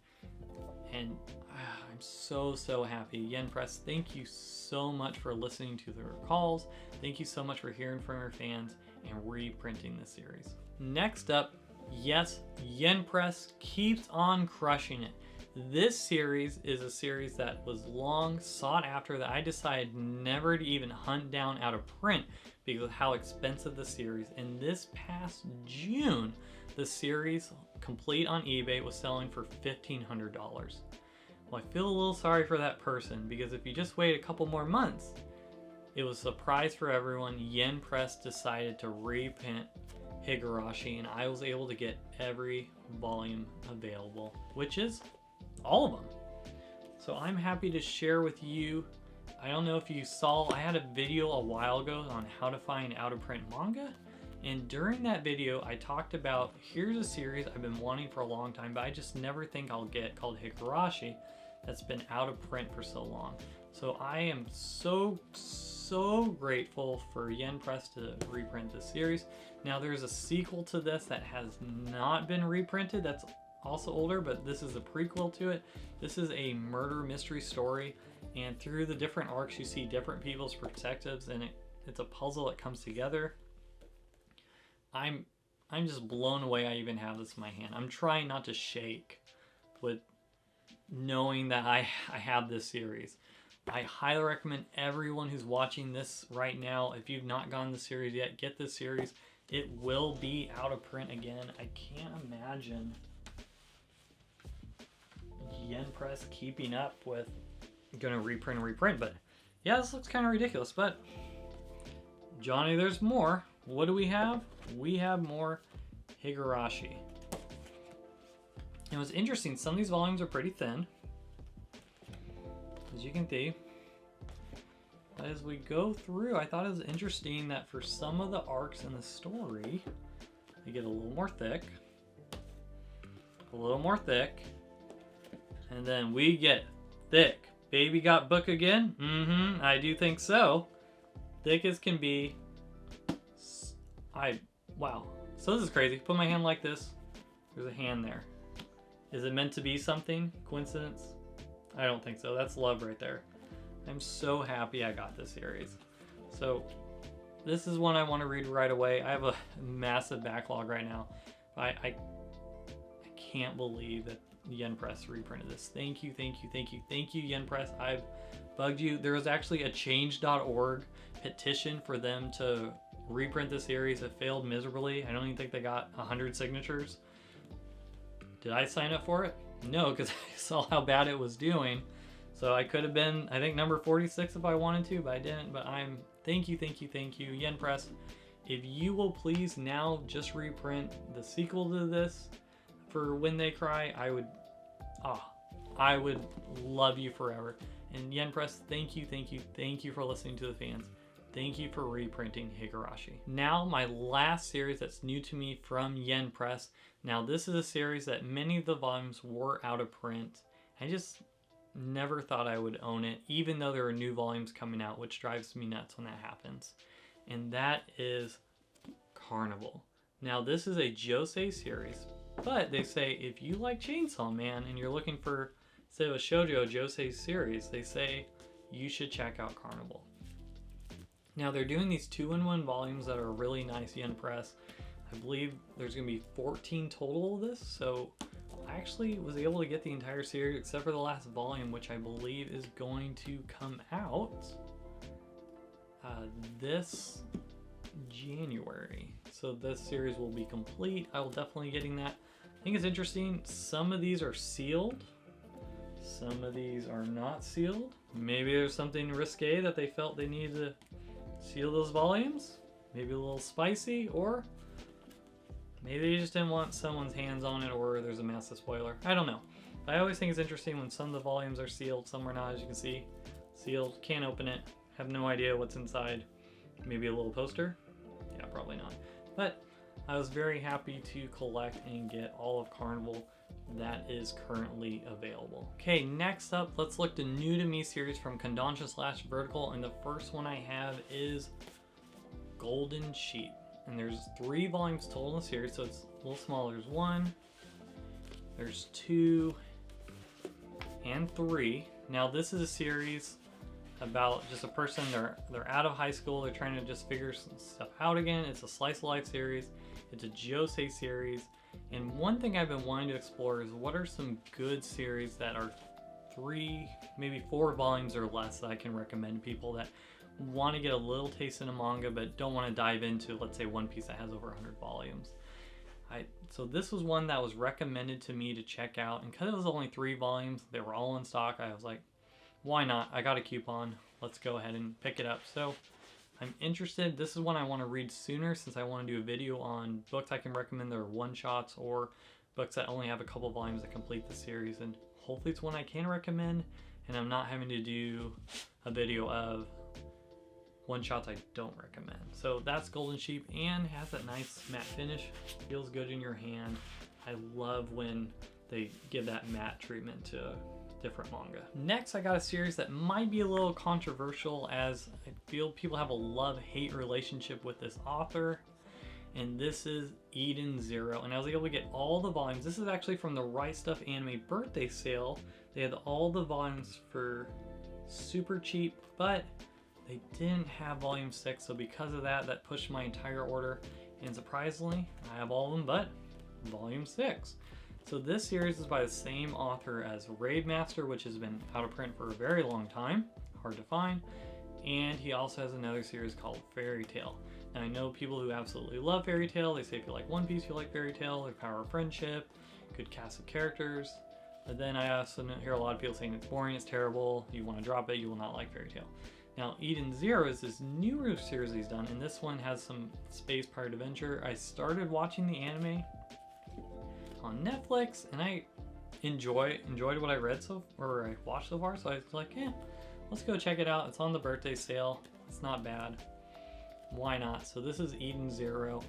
and I'm so happy. Yen Press, thank you so much for listening to their calls. Thank you so much for hearing from your fans and reprinting this series. Next up, yes, Yen Press keeps on crushing it. This series is a series that was long sought after that I decided never to even hunt down out of print because of how expensive the series. And this past June, the series complete on eBay was selling for $1,500. Well, I feel a little sorry for that person because if you just wait a couple more months, it was a surprise for everyone. Yen Press decided to reprint Higurashi, and I was able to get every volume available, which is all of them. So I'm happy to share with you. I don't know if you saw, I had a video a while ago on how to find out of print manga, and during that video I talked about, here's a series I've been wanting for a long time but I just never think I'll get, called Higurashi, that's been out of print for so long. So I am so grateful for Yen Press to reprint this series. Now there's a sequel to this that has not been reprinted, that's also older, but this is a prequel to it. This is a murder mystery story, and through the different arcs you see different people's perspectives, and it's a puzzle that comes together. I'm just blown away I even have this in my hand. I'm trying not to shake with knowing that I have this series. I highly recommend everyone who's watching this right now, if you've not gotten the series yet, get this series. It will be out of print again. I can't imagine Yen Press keeping up with gonna reprint, but yeah, this looks kind of ridiculous. But Johnny, there's more. What do we have? We have more Higurashi. And what's interesting, some of these volumes are pretty thin, as you can see. But as we go through, I thought it was interesting that for some of the arcs in the story, they get a little more thick, and then we get thick. Baby got book again? I do think so. Thick as can be. Wow. So this is crazy. Put my hand like this. There's a hand there. Is it meant to be something? Coincidence? I don't think so. That's love right there. I'm so happy I got this series. So this is one I want to read right away. I have a massive backlog right now. I can't believe that Yen Press reprinted this. Thank you, Yen Press. I've bugged you. There was actually a change.org petition for them to reprint the series. It failed miserably. I don't even think they got 100 signatures. Did I sign up for it? No, because I saw how bad it was doing. So I could have been, I think, number 46 if I wanted to, but I didn't. But thank you, Yen Press. If you will please now just reprint the sequel to this for When They Cry, I would love you forever. And Yen Press, thank you for listening to the fans. Thank you for reprinting Higurashi. Now, my last series that's new to me from Yen Press. Now, this is a series that many of the volumes were out of print. I just never thought I would own it, even though there are new volumes coming out, which drives me nuts when that happens. And that is Carnival. Now, this is a Josei series, but they say if you like Chainsaw Man and you're looking for, instead of a shoujo Josei series, they say you should check out Carnival. Now, they're doing these 2-in-1 volumes that are really nice, Yen Press. I believe there's going to be 14 total of this, so I actually was able to get the entire series except for the last volume, which I believe is going to come out this January. So this series will be complete. I will definitely be getting that. I think it's interesting. Some of these are sealed. Some of these are not sealed. Maybe there's something risque that they felt they needed to seal those volumes. Maybe a little spicy, or maybe they just didn't want someone's hands on it, or there's a massive spoiler. I don't know. I always think it's interesting when some of the volumes are sealed, some are not, as you can see. Sealed, can't open it, have no idea what's inside. Maybe a little poster? Yeah, probably not. But I was very happy to collect and get all of Carnival that is currently available. Okay, next up, let's look to new to me series from Kodansha / Vertical, and the first one I have is Golden Sheep. And there's 3 volumes total in the series, so it's a little small. There's 1, there's 2, and 3. Now this is a series about just a person, they're out of high school, they're trying to just figure some stuff out again. It's a slice of life series, it's a Josei series, and one thing I've been wanting to explore is what are some good series that are 3, maybe 4 volumes or less that I can recommend people that want to get a little taste in a manga but don't want to dive into, let's say, One Piece that has over 100 volumes. So this was one that was recommended to me to check out, and because it was only 3 volumes, they were all in stock, I was like, why not? I got a coupon. Let's go ahead and pick it up. So I'm interested. This is one I want to read sooner, since I want to do a video on books I can recommend that are one-shots or books that only have a couple volumes that complete the series. And hopefully it's one I can recommend, and I'm not having to do a video of one-shots I don't recommend. So that's Golden Sheep, and has that nice matte finish. Feels good in your hand. I love when they give that matte treatment to different manga. Next, I got a series that might be a little controversial, as I feel people have a love-hate relationship with this author, and this is Eden Zero. And I was able to get all the volumes. This is actually from the Right Stuff anime birthday sale. They had all the volumes for super cheap, but they didn't have volume 6, so because of that, that pushed my entire order, and surprisingly, I have all of them but volume 6. So this series is by the same author as Raid Master, which has been out of print for a very long time, hard to find. And he also has another series called Fairy Tail. Now I know people who absolutely love Fairy Tail. They say if you like One Piece, you like Fairy Tail, or Power of Friendship, good cast of characters. But then I also hear a lot of people saying it's boring, it's terrible, you want to drop it, you will not like Fairy Tail. Now Eden Zero is this newer series he's done, and this one has some space pirate adventure. I started watching the anime on Netflix, and I enjoyed what I watched so far. So I was like, let's go check it out. It's on the birthday sale. It's not bad. Why not? So this is Eden Zero.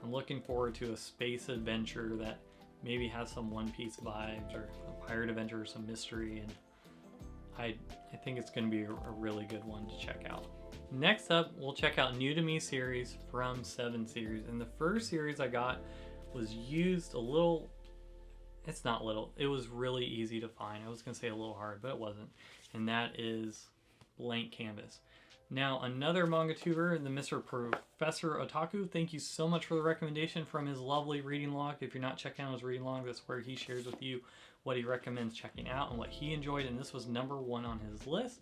I'm looking forward to a space adventure that maybe has some One Piece vibes, or a pirate adventure, or some mystery, and I think it's going to be a really good one to check out. Next up, we'll check out New to Me series from 7 Series. And the first series I got was used a little, it's not little, it was really easy to find. I was going to say a little hard, but it wasn't. And that is Blank Canvas. Now, another manga tuber, the Mr. Professor Otaku, thank you so much for the recommendation from his lovely reading log. If you're not checking out his reading log, that's where he shares with you what he recommends checking out and what he enjoyed, and this was #1 on his list.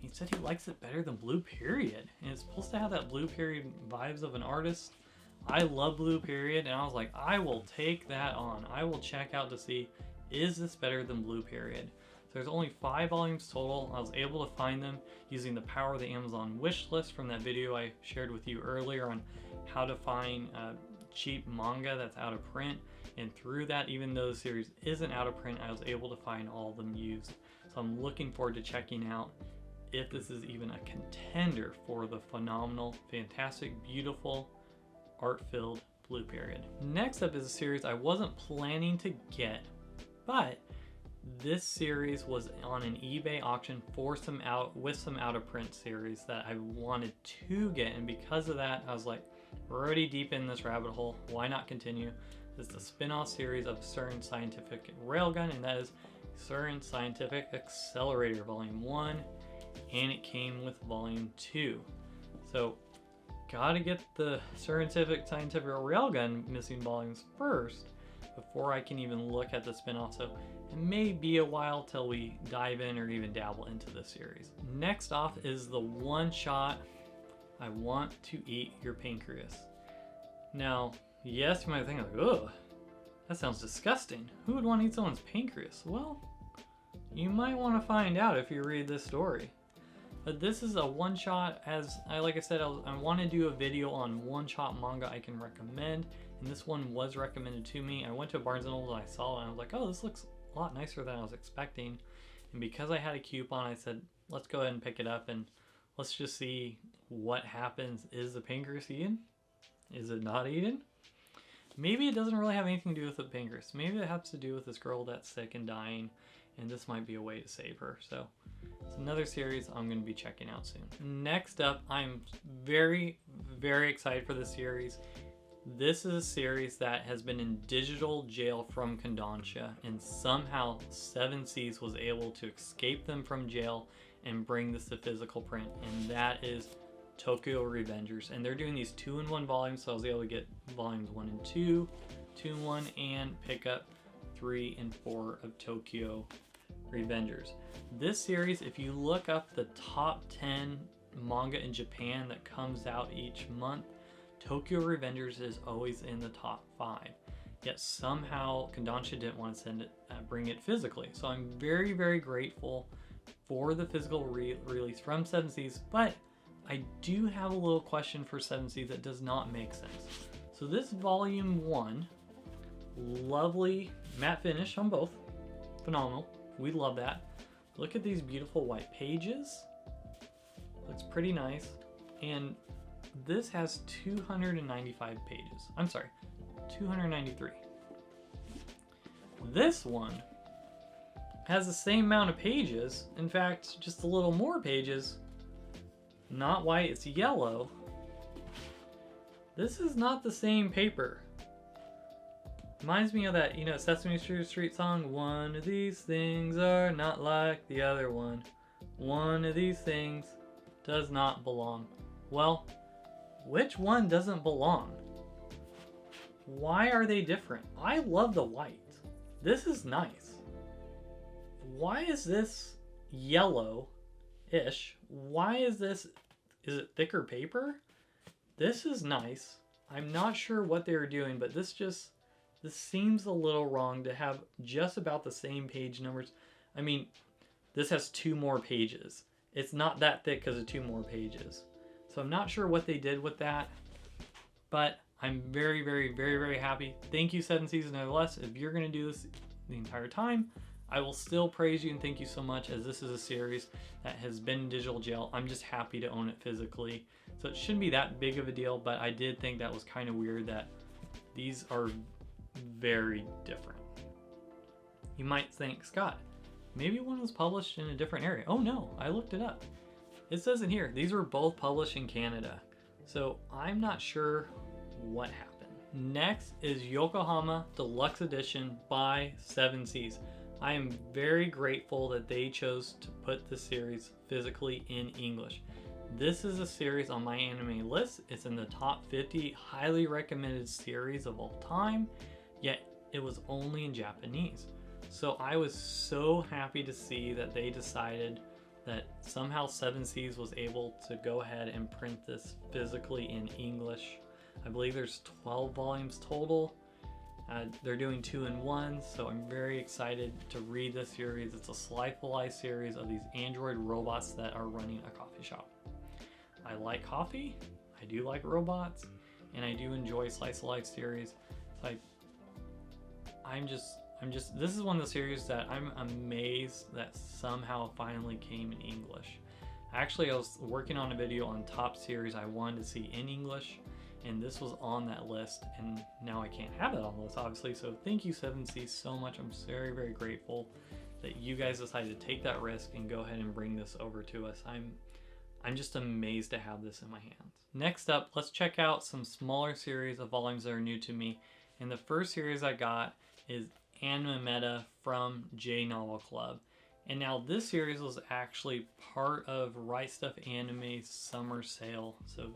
He said he likes it better than Blue Period, and it's supposed to have that Blue Period vibes of an artist. I love Blue Period, and I was like, I will take that on. I will check out to see, is this better than Blue Period? So there's only 5 volumes total. I was able to find them using the power of the Amazon wish list from that video I shared with you earlier on how to find cheap manga that's out of print. And through that, even though the series isn't out of print, I was able to find all of them used. So I'm looking forward to checking out if this is even a contender for the phenomenal, fantastic, beautiful, art-filled Blue Period. Next up is a series I wasn't planning to get, but this series was on an eBay auction for some out of print series that I wanted to get, and because of that, I was like, we're already deep in this rabbit hole. Why not continue? This is the spin-off series of CERN Scientific Railgun, and that is CERN Scientific Accelerator Volume 1, and it came with Volume 2. So, gotta get the CERN Scientific Railgun missing volumes first before I can even look at the spin-off. So it may be a while till we dive in or even dabble into this series. Next off is the one-shot I Want to Eat Your Pancreas. Now, yes, you might think like, ugh, that sounds disgusting. Who would want to eat someone's pancreas? Well, you might want to find out if you read this story. But this is a one-shot, like I said, I want to do a video on one-shot manga I can recommend, and this one was recommended to me. I went to Barnes & Noble and I saw it, and I was like, oh, this looks a lot nicer than I was expecting. And because I had a coupon, I said, let's go ahead and pick it up, and let's just see what happens. Is the pancreas eaten? Is it not eaten? Maybe it doesn't really have anything to do with the pancreas. Maybe it has to do with this girl that's sick and dying, and this might be a way to save her. So it's another series I'm going to be checking out soon. Next up, I'm very, very excited for this series. This is a series that has been in digital jail from Kodansha, and somehow 7 Seas was able to escape them from jail and bring this to physical print, and that is Tokyo Revengers. And they're doing these 2-in-1 volumes, so I was able to get volumes 1 and 2, 2 and 1, and pick up 3 and 4 of Tokyo Revengers. This series, if you look up the top 10 manga in Japan that comes out each month, Tokyo Revengers is always in the top 5. Yet somehow Kodansha didn't want to bring it physically. So I'm very, very grateful for the physical release from 7 Seas, but I do have a little question for 7 Seas that does not make sense. So this volume 1, lovely matte finish on both, phenomenal. We love that. Look at these beautiful white pages. Looks pretty nice. And this has 295 pages. I'm sorry, 293. This one has the same amount of pages. In fact, just a little more pages. Not white, it's yellow. This is not the same paper. Reminds me of that, Sesame Street song, one of these things are not like the other one. One of these things does not belong. Well, which one doesn't belong? Why are they different? I love the white. This is nice. Why is this yellow-ish? Why is this, is it thicker paper? This is nice. I'm not sure what they were doing, but this seems a little wrong to have just about the same page numbers. I mean, this has 2 more pages. It's not that thick because of 2 more pages. So I'm not sure what they did with that, but I'm very, very, very, very happy. Thank you, 7 Seas Nevertheless. If you're going to do this the entire time, I will still praise you and thank you so much, as this is a series that has been in digital jail. I'm just happy to own it physically. So it shouldn't be that big of a deal, but I did think that was kind of weird that these are very different. You might think, Scott, maybe one was published in a different area. Oh no, I looked it up. It says in here, these were both published in Canada. So I'm not sure what happened. Next is Yokohama Deluxe Edition by 7 Seas. I am very grateful that they chose to put the series physically in English. This is a series on my anime list. It's in the top 50 highly recommended series of all time, yet it was only in Japanese. So I was so happy to see that they decided that somehow 7 Seas was able to go ahead and print this physically in English. I believe there's 12 volumes total. They're doing 2-in-1, so I'm very excited to read this series. It's a slice of life series of these android robots that are running a coffee shop. I like coffee, I do like robots, and I do enjoy slice of life series. So I'm just, this is one of the series that I'm amazed that somehow finally came in English. Actually, I was working on a video on top series I wanted to see in English, and this was on that list, and now I can't have it on the list, obviously. So thank you, 7 Seas, so much. I'm very, very grateful that you guys decided to take that risk and go ahead and bring this over to us. I'm just amazed to have this in my hands. Next up, let's check out some smaller series of volumes that are new to me. And the first series I got is Anime Meta from J Novel Club. And now this series was actually part of Right Stuff Anime's summer sale. So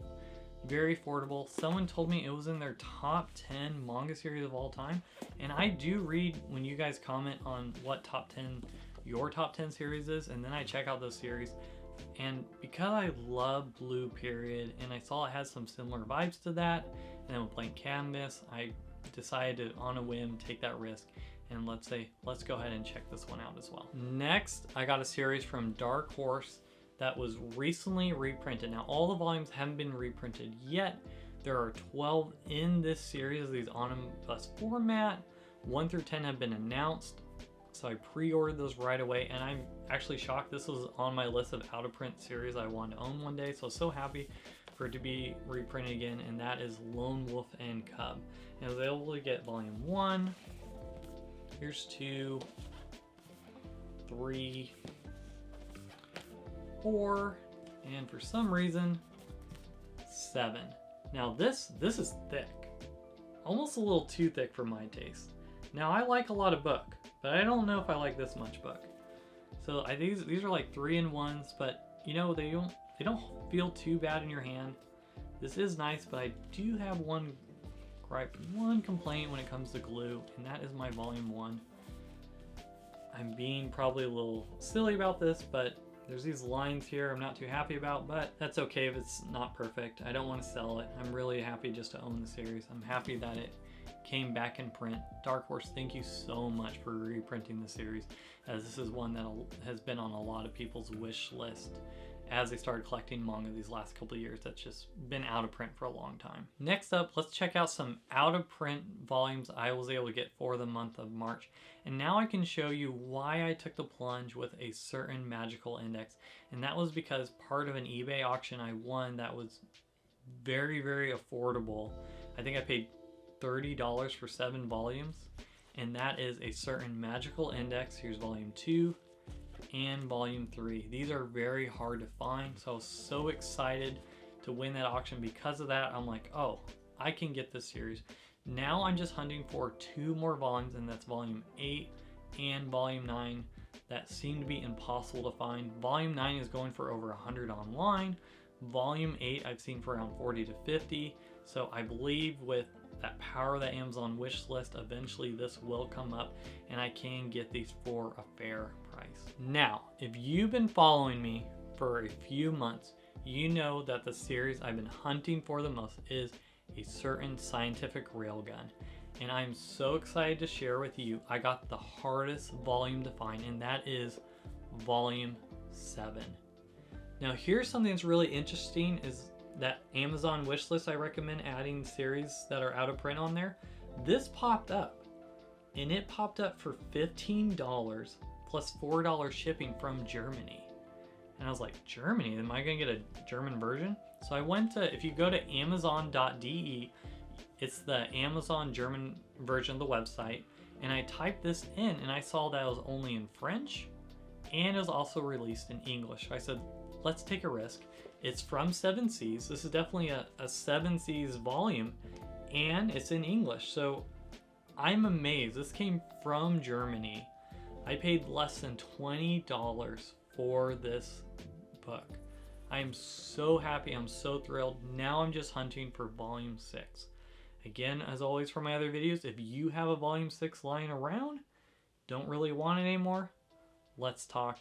very affordable. Someone told me it was in their top 10 manga series of all time. And I do read when you guys comment on what your top 10 series is, and then I check out those series. And because I love Blue Period and I saw it has some similar vibes to that, and then with Blank Canvas, I decided to, on a whim, take that risk. And let's go ahead and check this one out as well. Next, I got a series from Dark Horse that was recently reprinted. Now, all the volumes haven't been reprinted yet. There are 12 in this series, these omnibus format. 1 through 10 have been announced. So I pre-ordered those right away, and I'm actually shocked. This was on my list of out-of-print series I wanted to own one day, so so happy for it to be reprinted again, and that is Lone Wolf and Cub. And I was able to get volume 1. Here's 2, 3, 4, and for some reason, 7. Now this is thick. Almost a little too thick for my taste. Now I like a lot of book, but I don't know if I like this much book. So these are like 3-in-1s, but you know, they don't feel too bad in your hand. This is nice, but I do have one gripe, one complaint when it comes to glue, and that is my volume 1. I'm being probably a little silly about this, but there's these lines here I'm not too happy about, but that's okay if it's not perfect. I don't want to sell it. I'm really happy just to own the series. I'm happy that it came back in print. Dark Horse, thank you so much for reprinting the series, as this is one that has been on a lot of people's wish list as they started collecting manga these last couple of years. That's just been out of print for a long time. Next up, let's check out some out of print volumes I was able to get for the month of March. And now I can show you why I took the plunge with a certain magical index. And that was because part of an eBay auction I won that was very, very affordable. I think I paid $30 for 7 volumes. And that is a certain magical index. Here's volume 2 and volume 3. These are very hard to find, so I was so excited to win that auction. Because of that, I'm like, oh, I can get this series. Now I'm just hunting for 2 more volumes, and that's volume 8 and volume 9 that seem to be impossible to find. Volume 9 is going for over 100 online. Volume 8 I've seen for around 40 to 50. So I believe with that power of the Amazon wish list, eventually this will come up and I can get these for a fair price. Now, if you've been following me for a few months, you know that the series I've been hunting for the most is a certain scientific railgun. And I'm so excited to share with you, I got the hardest volume to find, and that is volume 7. Now here's something that's really interesting is that Amazon wishlist I recommend adding series that are out of print on there. This popped up, and it popped up for $15 plus $4 shipping from Germany. And I was like, Germany? Am I gonna get a German version? So I went to, if you go to amazon.de, it's the Amazon German version of the website, and I typed this in and I saw that it was only in French and it was also released in English. So I said, let's take a risk. It's from 7 Seas. This is definitely a 7 Seas volume, and it's in English. So I'm amazed. This came from Germany. I paid less than $20 for this book. I am so happy. I'm so thrilled. Now I'm just hunting for volume 6. Again, as always for my other videos, if you have a volume 6 lying around, don't really want it anymore, let's talk.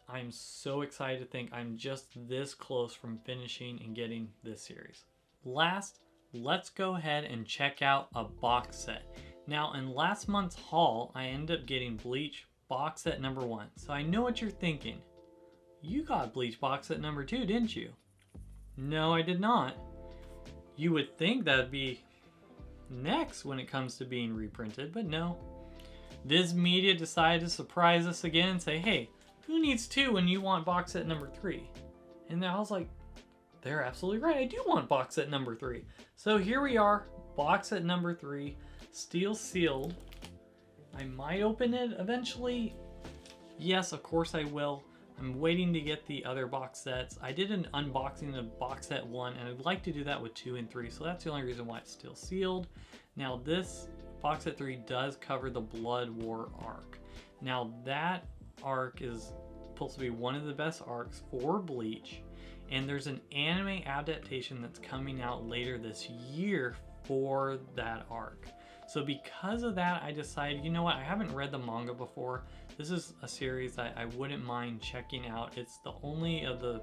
I'm so excited to think I'm just this close from finishing and getting this series. Last, let's go ahead and check out a box set. Now in last month's haul, I ended up getting Bleach box set number 1. So I know what you're thinking. You got Bleach box set number 2, didn't you? No, I did not. You would think that'd be next when it comes to being reprinted, but no. Viz Media decided to surprise us again and say, hey, who needs 2 when you want box set number 3? And I was like, they're absolutely right. I do want box set number 3. So here we are, box set number 3, steel sealed. I might open it eventually. Yes, of course I will. I'm waiting to get the other box sets. I did an unboxing of box set 1, and I'd like to do that with 2 and 3, so that's the only reason why it's still sealed. Now this box set 3 does cover the Blood War arc. Now that arc is supposed to be one of the best arcs for Bleach, and there's an anime adaptation that's coming out later this year for that arc. So because of that, I decided, you know what, I haven't read the manga before. This is a series that I wouldn't mind checking out. It's the only of the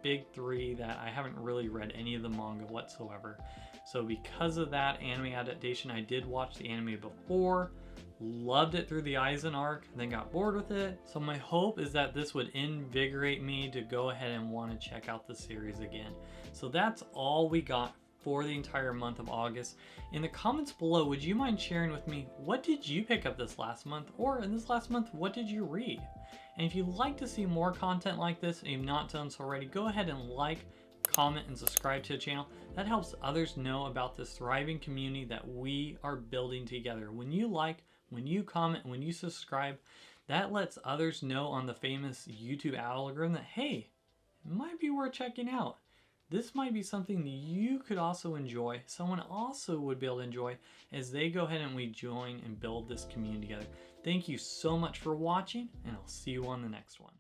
big 3 that I haven't really read any of the manga whatsoever. So because of that anime adaptation, I did watch the anime before, loved it through the Aizen arc, then got bored with it. So my hope is that this would invigorate me to go ahead and want to check out the series again. So that's all we got for the entire month of August. In the comments below, would you mind sharing with me, what did you pick up this last month? Or in this last month, what did you read? And if you'd like to see more content like this and you've not done so already, go ahead and like, comment, and subscribe to the channel. That helps others know about this thriving community that we are building together. When you like, when you comment, when you subscribe, that lets others know on the famous YouTube algorithm that, hey, it might be worth checking out. This might be something you could also enjoy, someone also would be able to enjoy as they go ahead and we join and build this community together. Thank you so much for watching, and I'll see you on the next one.